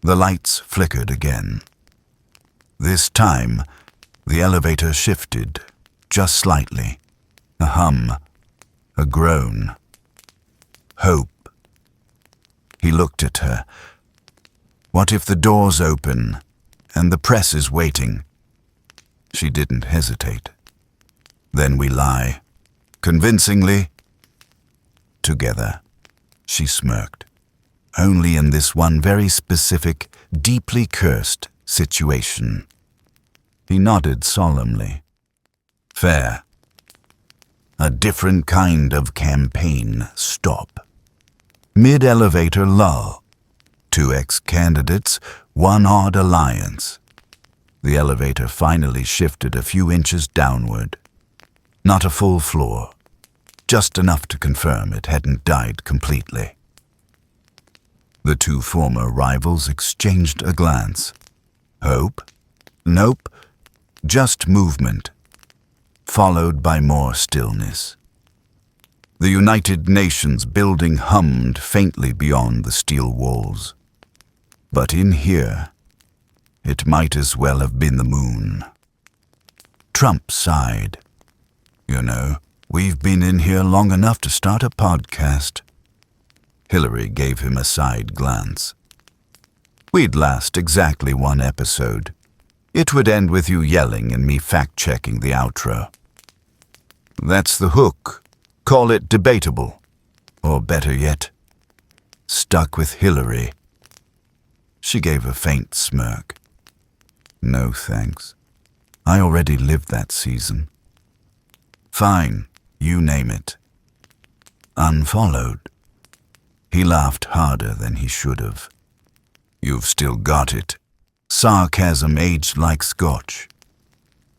The lights flickered again. This time, the elevator shifted, just slightly. A hum, a groan. Hope. He looked at her. What if the doors open and the press is waiting? She didn't hesitate. "Then we lie. Convincingly. Together." She smirked. "Only in this one very specific, deeply cursed situation." He nodded solemnly. "Fair. A different kind of campaign stop. Mid-elevator lull. 2 ex-candidates, 1 odd alliance." The elevator finally shifted a few inches downward. Not a full floor. Just enough to confirm it hadn't died completely. The 2 former rivals exchanged a glance. Hope? Nope. Just movement. Followed by more stillness. The United Nations building hummed faintly beyond the steel walls. But in here, it might as well have been the moon. Trump sighed. "You know, we've been in here long enough to start a podcast." Hillary gave him a side glance. "We'd last exactly 1 episode. It would end with you yelling and me fact-checking the outro. That's the hook. Call it debatable. Or better yet, stuck with Hillary." She gave a faint smirk. "No thanks. I already lived that season." "Fine, you name it." "Unfollowed." He laughed harder than he should have. "You've still got it. Sarcasm aged like scotch.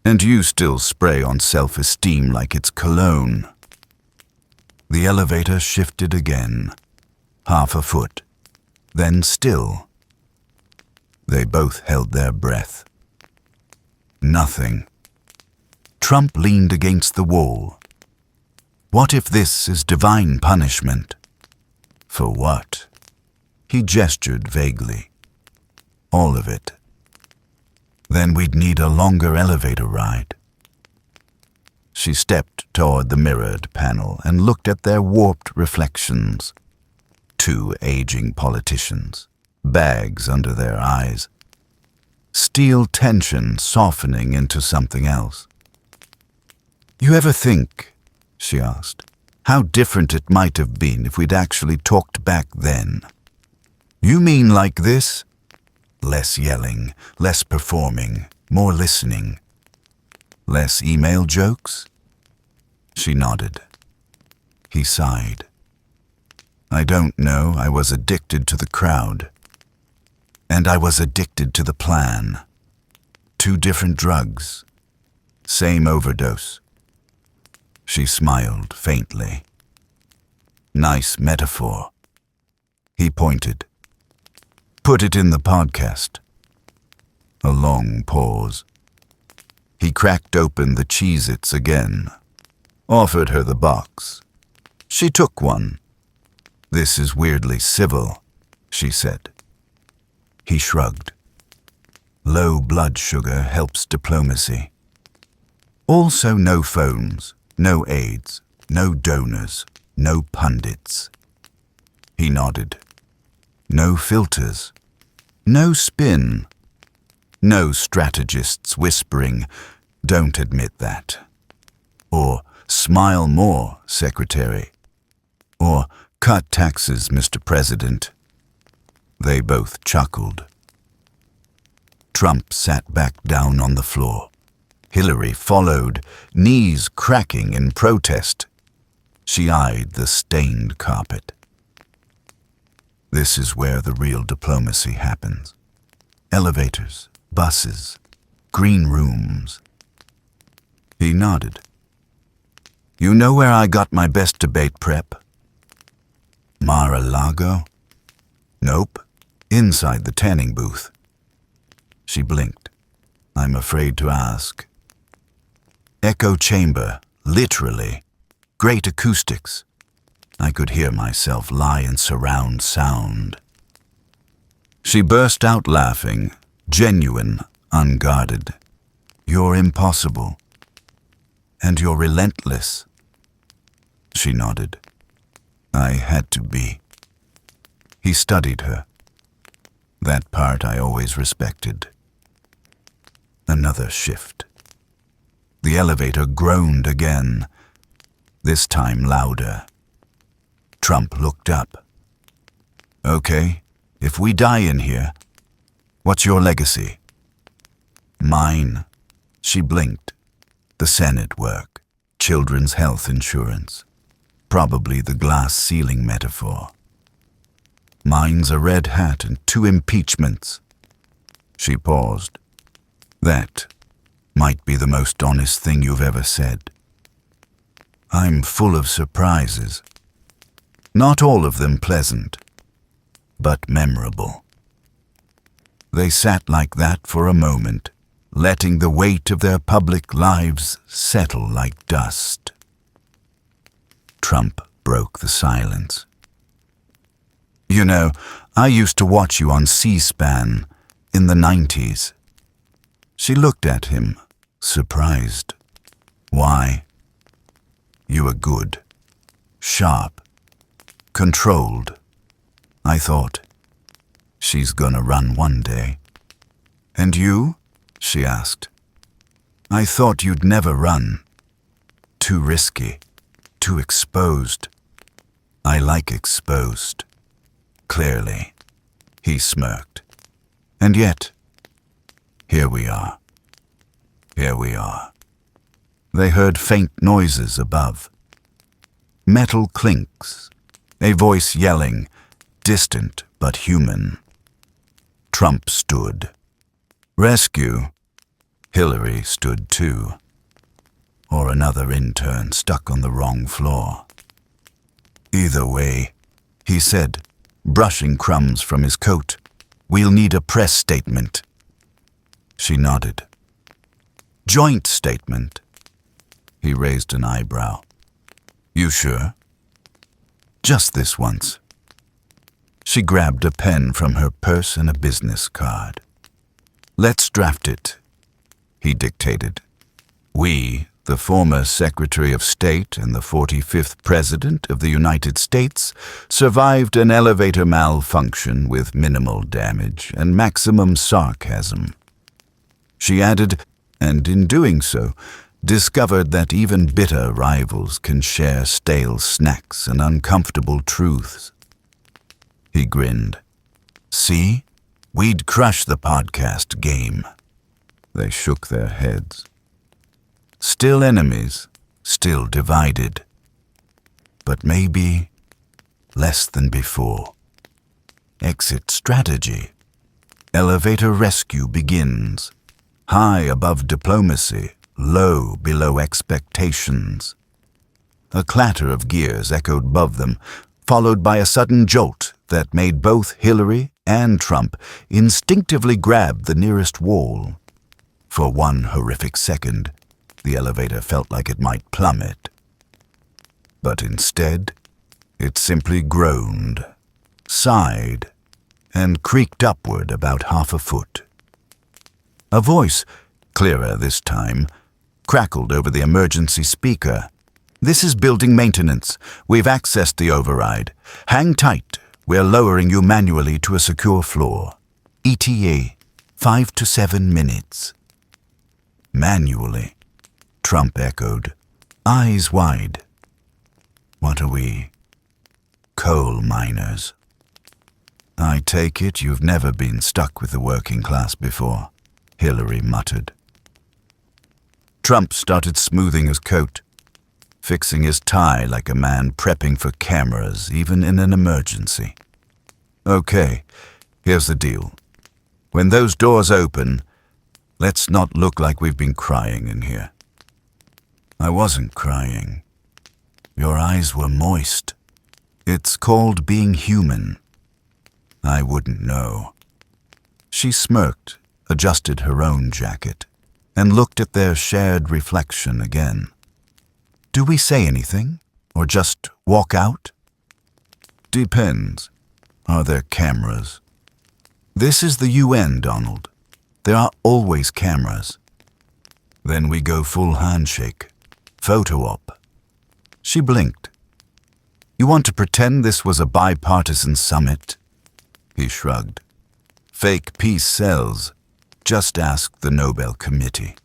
And you still spray on self-esteem like it's cologne." The elevator shifted again, half a foot, then still. They both held their breath. Nothing. Trump leaned against the wall. What if this is divine punishment? For what? He gestured vaguely. All of it. Then we'd need a longer elevator ride. She stepped toward the mirrored panel and looked at their warped reflections. 2 aging politicians, bags under their eyes. steel tension softening into something else. "You ever think," she asked, "how different it might have been if we'd actually talked back then?" "You mean like this?" "Less yelling, less performing, more listening." "Less email jokes?" She nodded. He sighed. "I don't know, I was addicted to the crowd. And I was addicted to the plan. 2 different drugs. Same overdose." She smiled faintly. "Nice metaphor." He pointed. "Put it in the podcast." A long pause. He cracked open the Cheez-Its again, offered her the box. She took one. "This is weirdly civil," she said. He shrugged. "Low blood sugar helps diplomacy. Also no phones, no aides, no donors, no pundits." He nodded. "No filters, no spin, no strategists whispering, 'Don't admit that,' or 'Smile more, Secretary,' or 'Cut taxes, Mr. President.'" They both chuckled. Trump sat back down on the floor. Hillary followed, knees cracking in protest. She eyed the stained carpet. "This is where the real diplomacy happens. Elevators, buses, green rooms." He nodded. "You know where I got my best debate prep?" "Mar-a-Lago?" "Nope. Inside the tanning booth." She blinked. "I'm afraid to ask." "Echo chamber, literally. Great acoustics. I could hear myself lie in surround sound." She burst out laughing, genuine, unguarded. "You're impossible. And you're relentless." She nodded. "I had to be." He studied her. "That part I always respected." Another shift. The elevator groaned again, this time louder. Trump looked up. "Okay, if we die in here, what's your legacy?" "Mine." She blinked. "The Senate work, children's health insurance, probably the glass ceiling metaphor. Mine's a red hat and 2 impeachments." She paused. "That might be the most honest thing you've ever said." "I'm full of surprises. Not all of them pleasant, but memorable." They sat like that for a moment, letting the weight of their public lives settle like dust. Trump broke the silence. "You know, I used to watch you on C-SPAN in the 90s. She looked at him, surprised. "Why?" "You were good, sharp, controlled. I thought, she's gonna run one day." "And you?" she asked. "I thought you'd never run. Too risky, too exposed." "I like exposed." "Clearly." He smirked. "And yet, here we are. Here we are." They heard faint noises above. Metal clinks, a voice yelling, distant but human. Trump stood. "Rescue." Hillary stood too. Or another intern stuck on the wrong floor. "Either way," he said, brushing crumbs from his coat, "we'll need a press statement." She nodded. "Joint statement." He raised an eyebrow. "You sure?" "Just this once." She grabbed a pen from her purse and a business card. "Let's draft it," he dictated. "We, the former Secretary of State and the 45th President of the United States, survived an elevator malfunction with minimal damage and maximum sarcasm. She added, and in doing so, discovered that even bitter rivals can share stale snacks and uncomfortable truths. He grinned. See? We'd crush the podcast game. They shook their heads. Still enemies, still divided. But maybe less than before. Exit strategy. Elevator rescue begins. High above diplomacy, low below expectations. A clatter of gears echoed above them, followed by a sudden jolt that made both Hillary and Trump instinctively grab the nearest wall. For one horrific second, the elevator felt like it might plummet. But instead, it simply groaned, sighed, and creaked upward about half a foot. A voice, clearer this time, crackled over the emergency speaker. "This is building maintenance. We've accessed the override. Hang tight. We're lowering you manually to a secure floor. ETA, 5 to 7 minutes. Manually, Trump echoed, eyes wide. What are we? Coal miners. I take it you've never been stuck with the working class before, Hillary muttered. Trump started smoothing his coat, fixing his tie like a man prepping for cameras, even in an emergency. Okay, here's the deal. When those doors open, let's not look like we've been crying in here. I wasn't crying. Your eyes were moist. It's called being human. I wouldn't know. She smirked, adjusted her own jacket, and looked at their shared reflection again. Do we say anything, or just walk out? Depends. Are there cameras? This is the UN, Donald. There are always cameras. Then we go full handshake. Photo op. She blinked. You want to pretend this was a bipartisan summit? He shrugged. Fake peace sells. Just ask the Nobel Committee.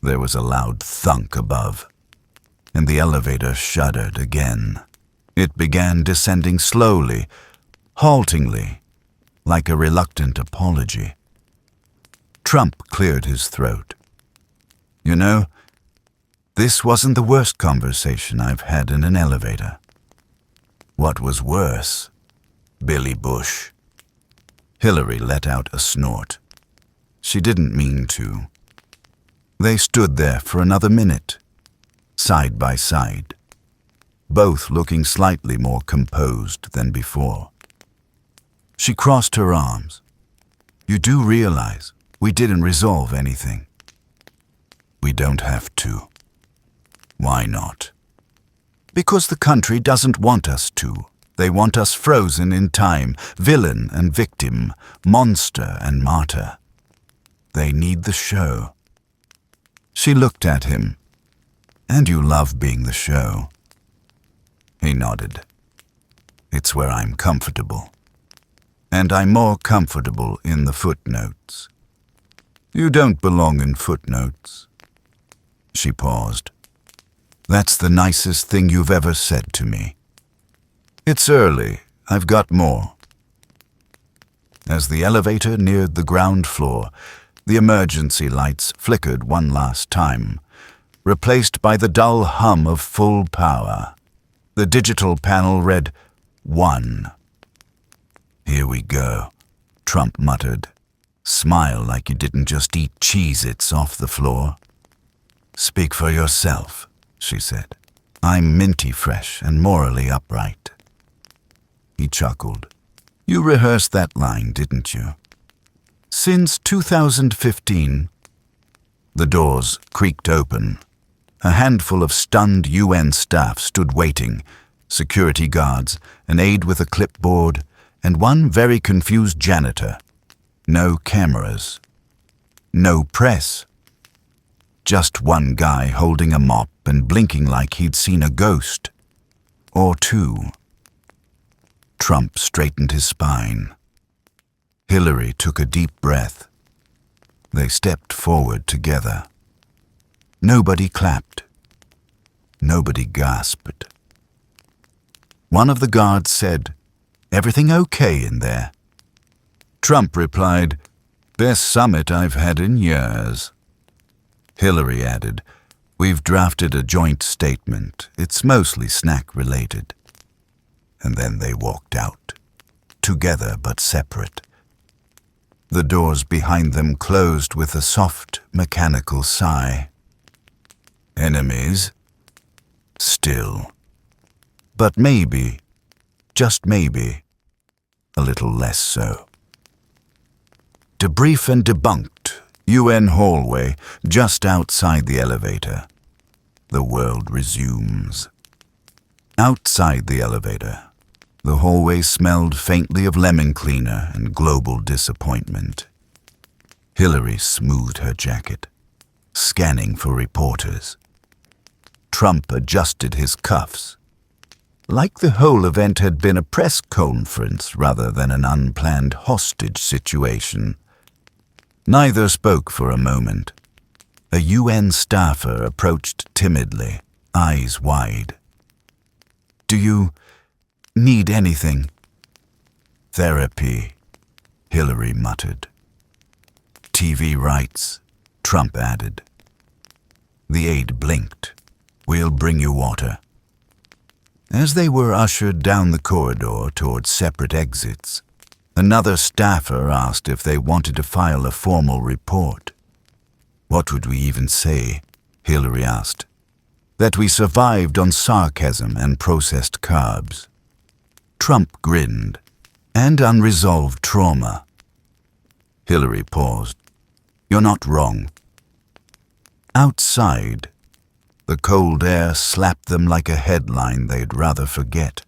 There was a loud thunk above, and the elevator shuddered again. It began descending slowly, haltingly, like a reluctant apology. Trump cleared his throat. You know, this wasn't the worst conversation I've had in an elevator. What was worse? Billy Bush. Hillary let out a snort. She didn't mean to. They stood there for another minute, side by side, both looking slightly more composed than before. She crossed her arms. You do realize we didn't resolve anything. We don't have to. Why not? Because the country doesn't want us to. They want us frozen in time, villain and victim, monster and martyr. They need the show. She looked at him. And you love being the show. He nodded. It's where I'm comfortable. And I'm more comfortable in the footnotes. You don't belong in footnotes. She paused. That's the nicest thing you've ever said to me. It's early. I've got more. As the elevator neared the ground floor, the emergency lights flickered one last time, replaced by the dull hum of full power. The digital panel read 1. Here we go, Trump muttered. Smile like you didn't just eat Cheez-Its off the floor. Speak for yourself, she said. I'm minty fresh and morally upright. He chuckled. You rehearsed that line, didn't you? Since 2015. The doors creaked open. A handful of stunned UN staff stood waiting, security guards, an aide with a clipboard, and one very confused janitor. No cameras. No press. Just one guy holding a mop and blinking like he'd seen a ghost. Or two. Trump straightened his spine. Hillary took a deep breath. They stepped forward together. Nobody clapped. Nobody gasped. One of the guards said, "Everything okay in there?" Trump replied, "Best summit I've had in years." Hillary added, "We've drafted a joint statement. It's mostly snack-related." And then they walked out, together but separate. The doors behind them closed with a soft, mechanical sigh. Enemies? Still. But maybe, just maybe, a little less so. Debrief and debunked, UN hallway, just outside the elevator. The world resumes. Outside the elevator, the hallway smelled faintly of lemon cleaner and global disappointment. Hillary smoothed her jacket, scanning for reporters. Trump adjusted his cuffs, like the whole event had been a press conference rather than an unplanned hostage situation. Neither spoke for a moment. A UN staffer approached timidly, eyes wide. "Do you need anything?" "Therapy," Hillary muttered. "TV rights," Trump added. The aide blinked. "We'll bring you water." As they were ushered down the corridor towards separate exits, another staffer asked if they wanted to file a formal report. "What would we even say?" Hillary asked. "That we survived on sarcasm and processed carbs." Trump grinned. "And unresolved trauma." Hillary paused. "You're not wrong." Outside, the cold air slapped them like a headline they'd rather forget.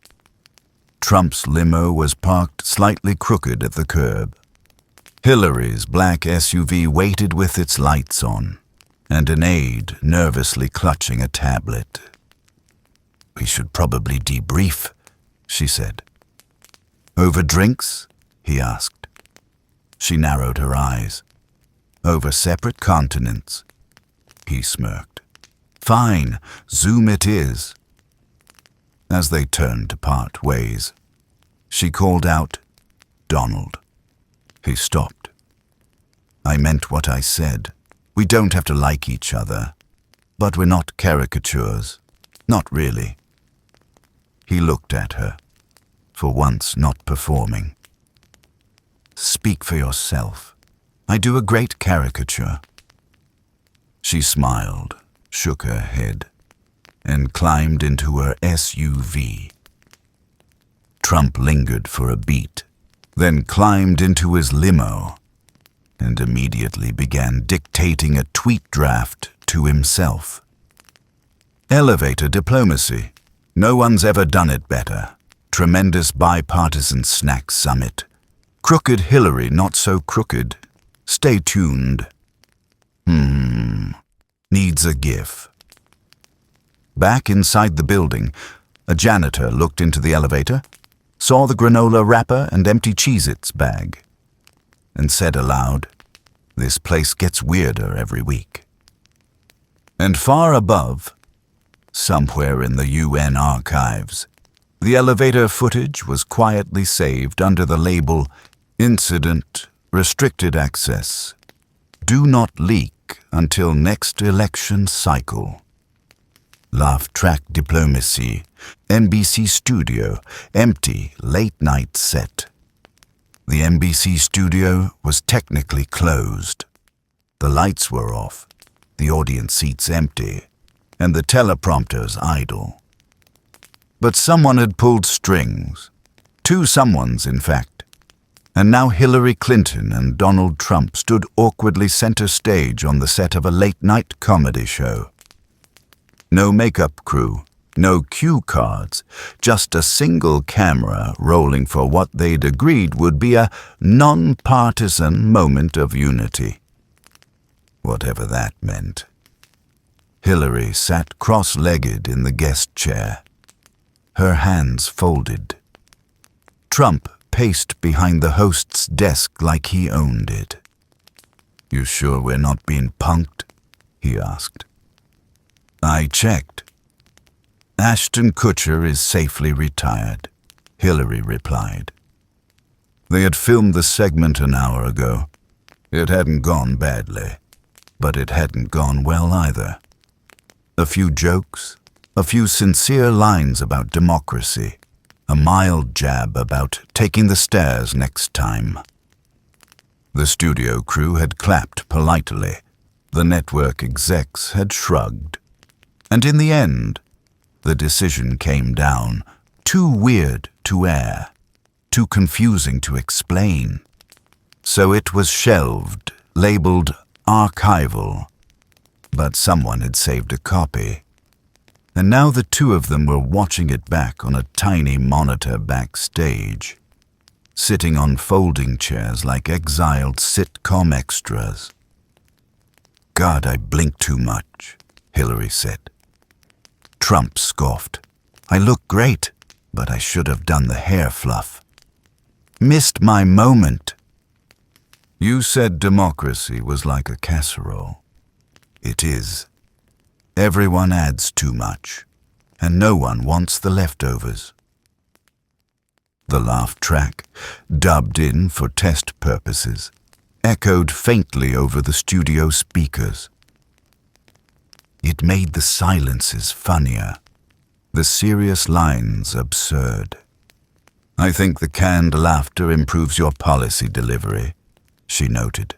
Trump's limo was parked slightly crooked at the curb. Hillary's black SUV waited with its lights on, and an aide nervously clutching a tablet. "We should probably debrief," she said. "Over drinks?" he asked. She narrowed her eyes. "Over separate continents." He smirked. "Fine, Zoom it is." As they turned to part ways, she called out, "Donald." He stopped. "I meant what I said. We don't have to like each other, but we're not caricatures. Not really." He looked at her, for once not performing. "Speak for yourself. I do a great caricature." She smiled, shook her head, and climbed into her SUV. Trump lingered for a beat, then climbed into his limo, and immediately began dictating a tweet draft to himself. "Elevator diplomacy. No one's ever done it better. Tremendous bipartisan snack summit. Crooked Hillary not so crooked. Stay tuned. Needs a GIF." Back inside the building, a janitor looked into the elevator, saw the granola wrapper and empty Cheez-Its bag, and said aloud, "This place gets weirder every week." And far above, somewhere in the UN archives, the elevator footage was quietly saved under the label "Incident, Restricted Access. Do not leak until next election cycle. Laugh track diplomacy, NBC studio, empty, late-night set." The NBC studio was technically closed. The lights were off, the audience seats empty, and the teleprompters idle. But someone had pulled strings. Two someones, in fact. And now Hillary Clinton and Donald Trump stood awkwardly center stage on the set of a late-night comedy show. No makeup crew, no cue cards, just a single camera rolling for what they'd agreed would be a non-partisan moment of unity. Whatever that meant. Hillary sat cross-legged in the guest chair, her hands folded. Trump paced behind the host's desk like he owned it. You sure we're not being punked? He asked. I checked. Ashton Kutcher is safely retired, Hillary replied. They had filmed the segment an hour ago. It hadn't gone badly, but it hadn't gone well either. A few jokes, a few sincere lines about democracy, a mild jab about taking the stairs next time. The studio crew had clapped politely. The network execs had shrugged. And in the end, the decision came down, too weird to air, too confusing to explain. So it was shelved, labeled archival. But someone had saved a copy. And now the two of them were watching it back on a tiny monitor backstage, sitting on folding chairs like exiled sitcom extras. God, I blinked too much, Hillary said. Trump scoffed. I look great, but I should have done the hair fluff. Missed my moment. You said democracy was like a casserole. It is. Everyone adds too much, and no one wants the leftovers. The laugh track, dubbed in for test purposes, echoed faintly over the studio speakers. It made the silences funnier, the serious lines absurd. I think the canned laughter improves your policy delivery, she noted.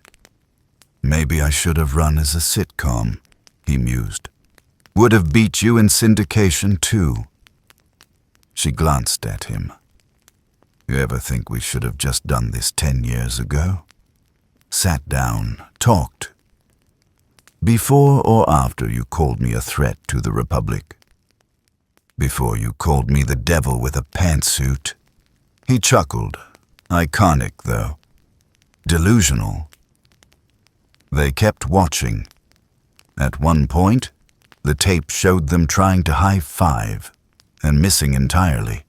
Maybe I should have run as a sitcom, he mused. Would have beat you in syndication too. She glanced at him. You ever think we should have just done this 10 years ago? Sat down, talked. Before or after you called me a threat to the Republic? Before you called me the devil with a pantsuit? He chuckled. Iconic, though. Delusional. They kept watching. At one point, the tape showed them trying to high-five and missing entirely.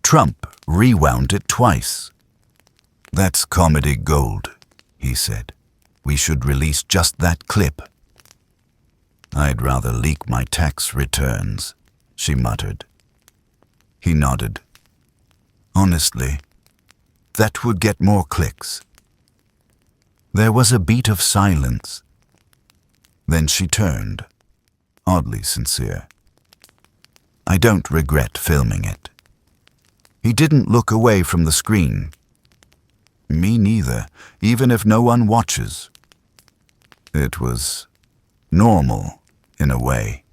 Trump rewound it twice. That's comedy gold, he said. We should release just that clip. I'd rather leak my tax returns, she muttered. He nodded. Honestly, that would get more clicks. There was a beat of silence. Then she turned, oddly sincere. I don't regret filming it. He didn't look away from the screen. Me neither, even if no one watches. It was normal, in a way.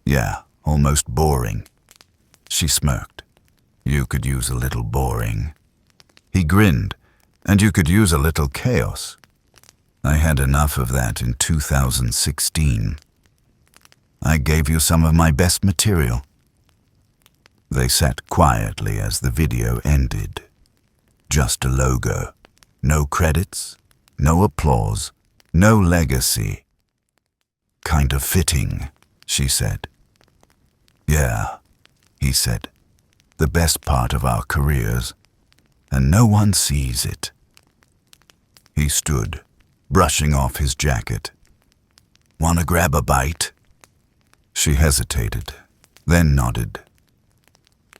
Yeah, almost boring. She smirked. You could use a little boring. He grinned. And you could use a little chaos. I had enough of that in 2016. I gave you some of my best material. They sat quietly as the video ended. Just a logo. No credits, no applause, no legacy. Kind of fitting, she said. Yeah, he said. The best part of our careers. And no one sees it. He stood, brushing off his jacket. Want to grab a bite? She hesitated, then nodded.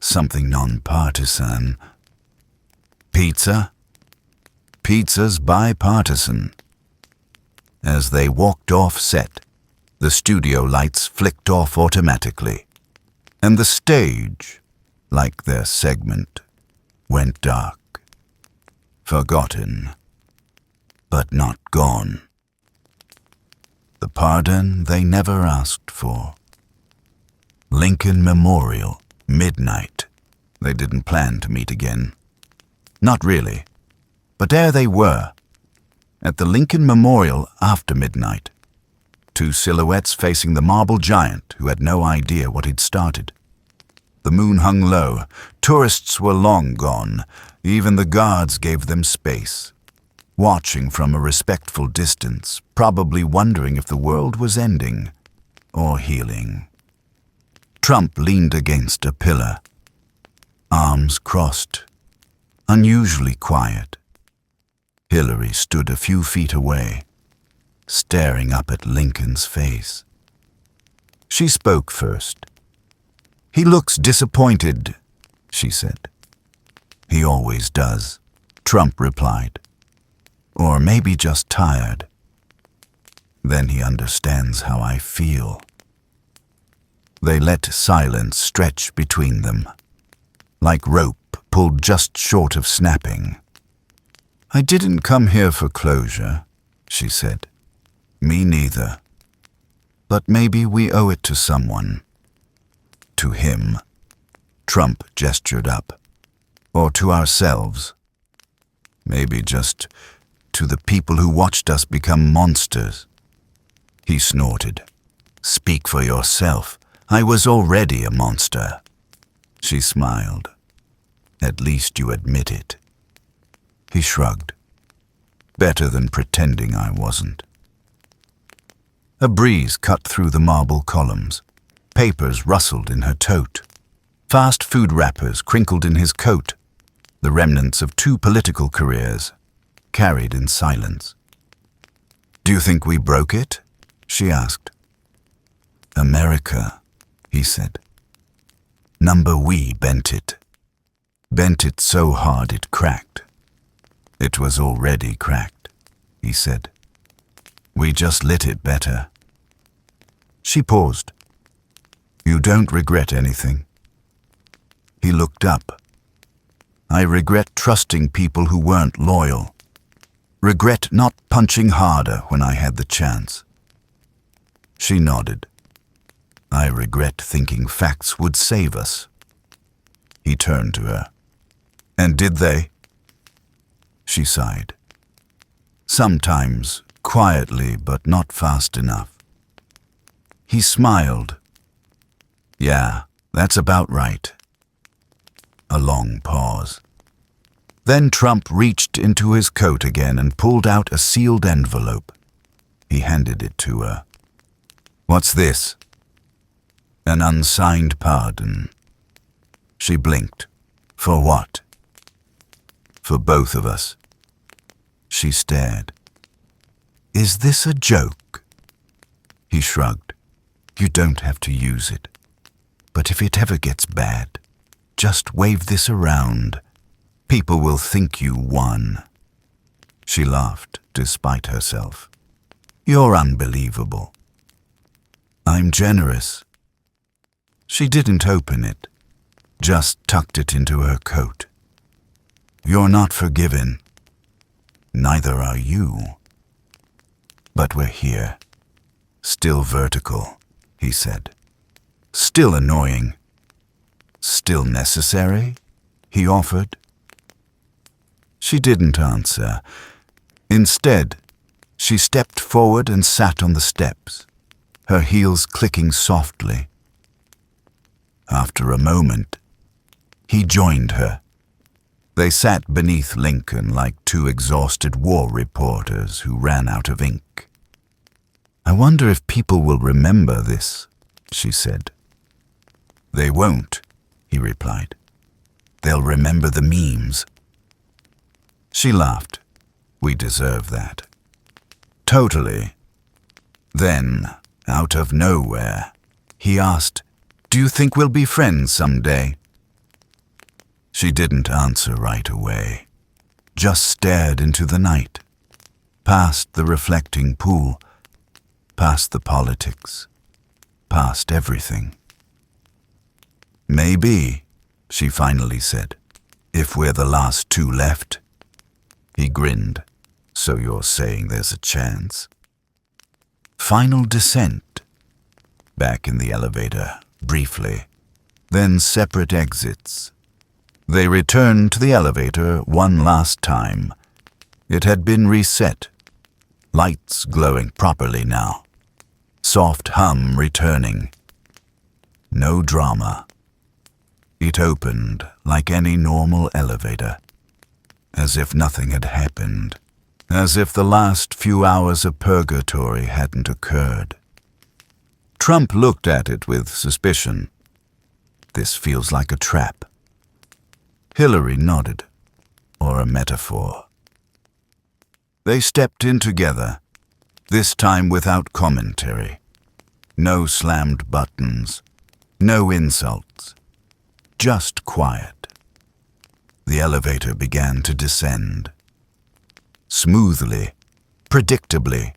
Something nonpartisan. Pizza? Pizza's bipartisan. As they walked off set, the studio lights flicked off automatically, and the stage, like their segment, went dark. Forgotten, but not gone. The pardon they never asked for. Lincoln Memorial, midnight. They didn't plan to meet again. Not really. But there they were, at the Lincoln Memorial after midnight. Two silhouettes facing the marble giant who had no idea what he'd started. The moon hung low. Tourists were long gone. Even the guards gave them space, watching from a respectful distance, probably wondering if the world was ending or healing. Trump leaned against a pillar, arms crossed, unusually quiet. Hillary stood a few feet away, staring up at Lincoln's face. She spoke first. "He looks disappointed," she said. "He always does," Trump replied. "Or maybe just tired. Then he understands how I feel." They let silence stretch between them, like rope pulled just short of snapping. "I didn't come here for closure," she said. "Me neither. But maybe we owe it to someone." "To him," Trump gestured up. "Or to ourselves. Maybe just to the people who watched us become monsters." He snorted. "Speak for yourself. I was already a monster." She smiled. "At least you admit it." He shrugged. "Better than pretending I wasn't." A breeze cut through the marble columns. Papers rustled in her tote. Fast food wrappers crinkled in his coat. The remnants of 2 political careers, carried in silence. "Do you think we broke it?" she asked. "America," he said. We bent it. Bent it so hard it cracked." "It was already cracked," he said. "We just lit it better." She paused. "You don't regret anything?" He looked up. "I regret trusting people who weren't loyal. Regret not punching harder when I had the chance." She nodded. "I regret thinking facts would save us." He turned to her. "And did they?" She sighed. "Sometimes, quietly, but not fast enough." He smiled. "Yeah, that's about right." A long pause. Then Trump reached into his coat again and pulled out a sealed envelope. He handed it to her. "What's this?" "An unsigned pardon." She blinked. "For what?" "For both of us." She stared. "Is this a joke?" He shrugged. "You don't have to use it. But if it ever gets bad, just wave this around. People will think you won." She laughed, despite herself. "You're unbelievable." "I'm generous." She didn't open it, just tucked it into her coat. "You're not forgiven." "Neither are you." "But we're here. Still vertical," he said. "Still annoying." "Still necessary?" he offered. She didn't answer. Instead, she stepped forward and sat on the steps, her heels clicking softly. After a moment, he joined her. They sat beneath Lincoln like 2 exhausted war reporters who ran out of ink. "I wonder if people will remember this," she said. "They won't," he replied. "They'll remember the memes." She laughed. "We deserve that." "Totally." Then, out of nowhere, he asked, "Do you think we'll be friends someday?" She didn't answer right away, just stared into the night, past the reflecting pool, past the politics, past everything. "Maybe," she finally said, "if we're the last 2 left." He grinned. "So you're saying there's a chance?" Final descent. Back in the elevator, briefly. Then separate exits. They returned to the elevator one last time. It had been reset. Lights glowing properly now. Soft hum returning. No drama. It opened like any normal elevator. As if nothing had happened. As if the last few hours of purgatory hadn't occurred. Trump looked at it with suspicion. "This feels like a trap." Hillary nodded. "Or a metaphor." They stepped in together, this time without commentary. No slammed buttons, no insults, just quiet. The elevator began to descend. Smoothly, predictably,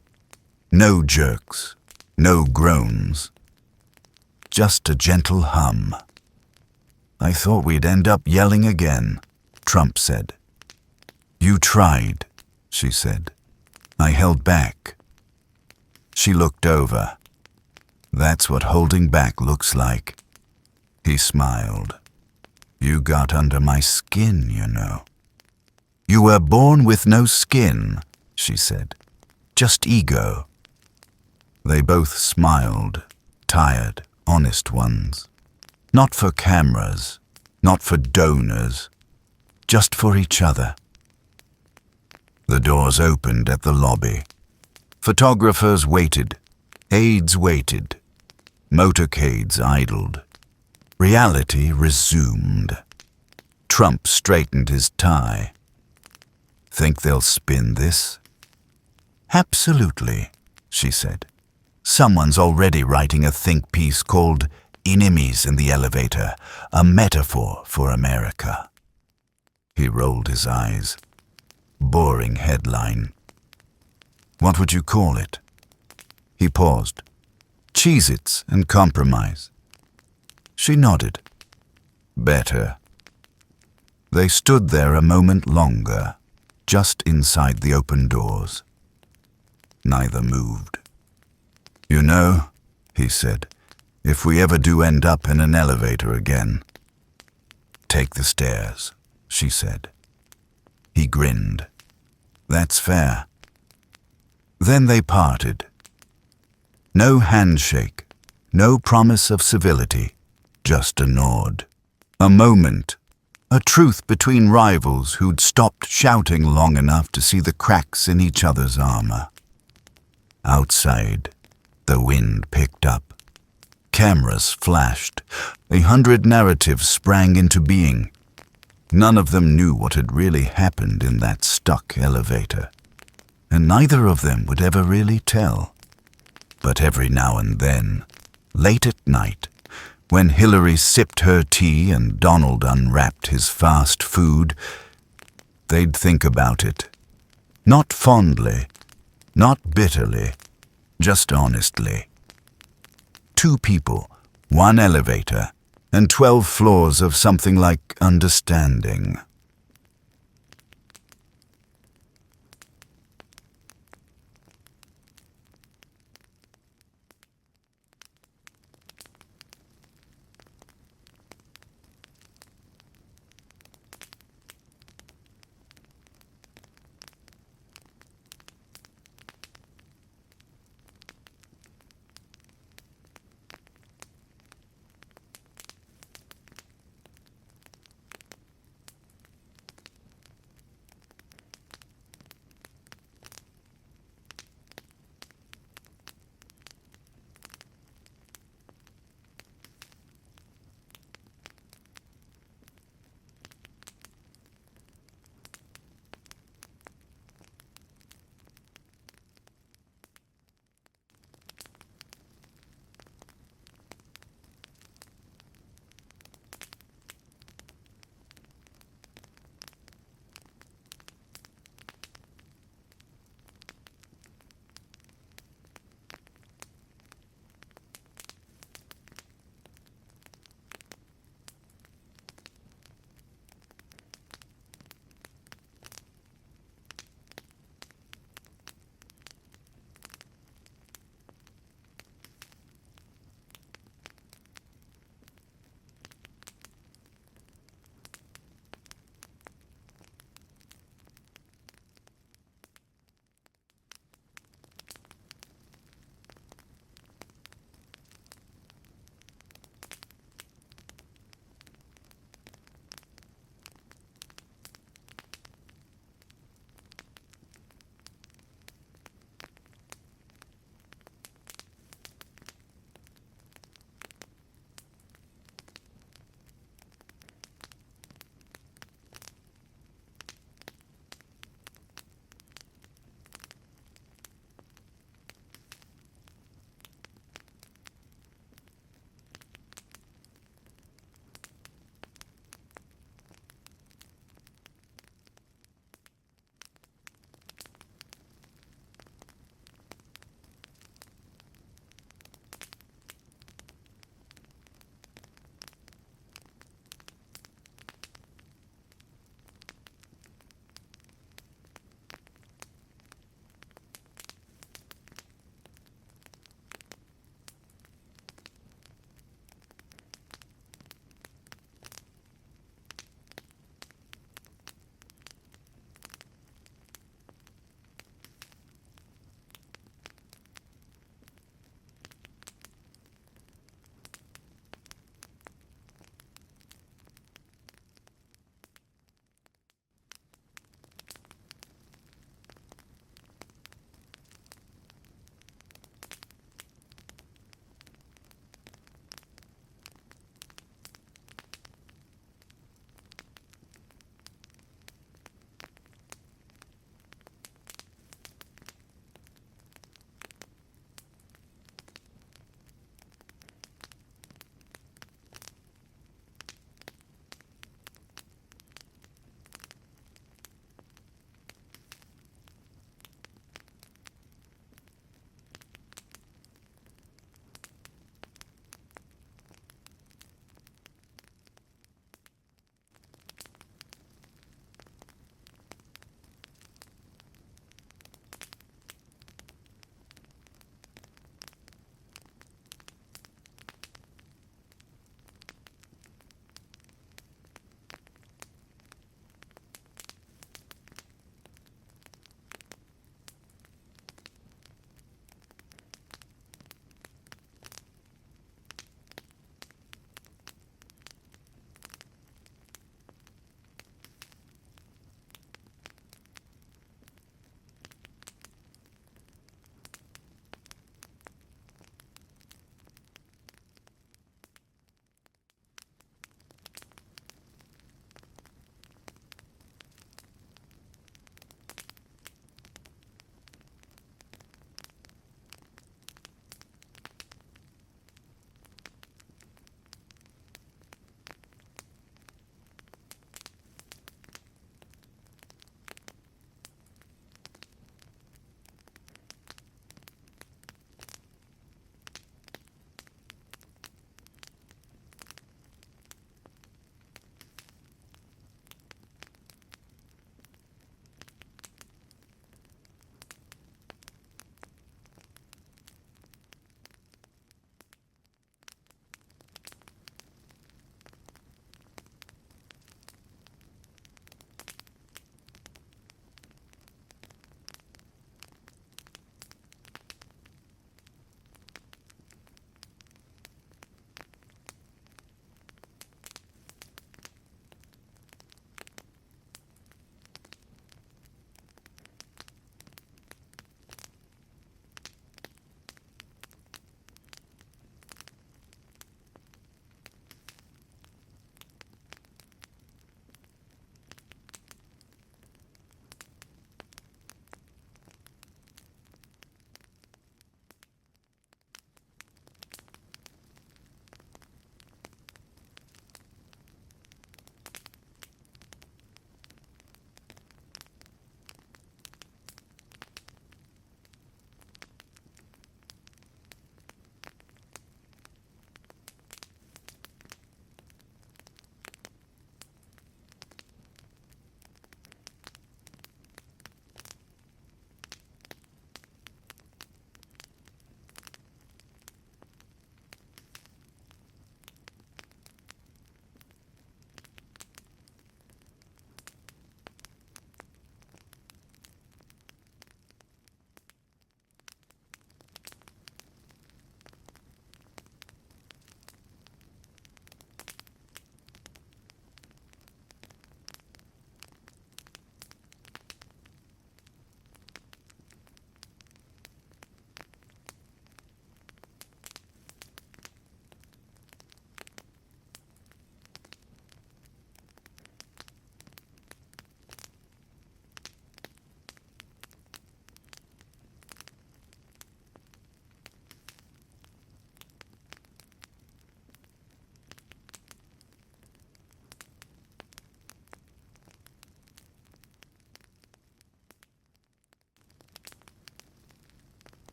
no jerks, no groans, just a gentle hum. "I thought we'd end up yelling again," Trump said. "You tried," she said. "I held back." She looked over. "That's what holding back looks like." He smiled. "You got under my skin, you know." "You were born with no skin," she said. "Just ego." They both smiled, tired, honest ones. Not for cameras, not for donors, just for each other. The doors opened at the lobby. Photographers waited, aides waited, motorcades idled. Reality resumed. Trump straightened his tie. "Think they'll spin this?" "Absolutely," she said. "Someone's already writing a think piece called Enemies in the Elevator, a metaphor for America." He rolled his eyes. Boring headline. "What would you call it?" He paused. "Cheez-Its and compromise." She nodded. "Better." They stood there a moment longer, just inside the open doors. Neither moved. "You know," he said, "if we ever do end up in an elevator again." "Take the stairs," she said. He grinned. "That's fair." Then they parted. No handshake, no promise of civility, just a nod. A moment, a truth between rivals who'd stopped shouting long enough to see the cracks in each other's armor. Outside, the wind picked up. Cameras flashed. 100 narratives sprang into being. None of them knew what had really happened in that stuck elevator, and neither of them would ever really tell. But every now and then, late at night, when Hillary sipped her tea and Donald unwrapped his fast food, they'd think about it. Not fondly, not bitterly, just honestly. 2 people, 1 elevator, and 12 floors of something like understanding.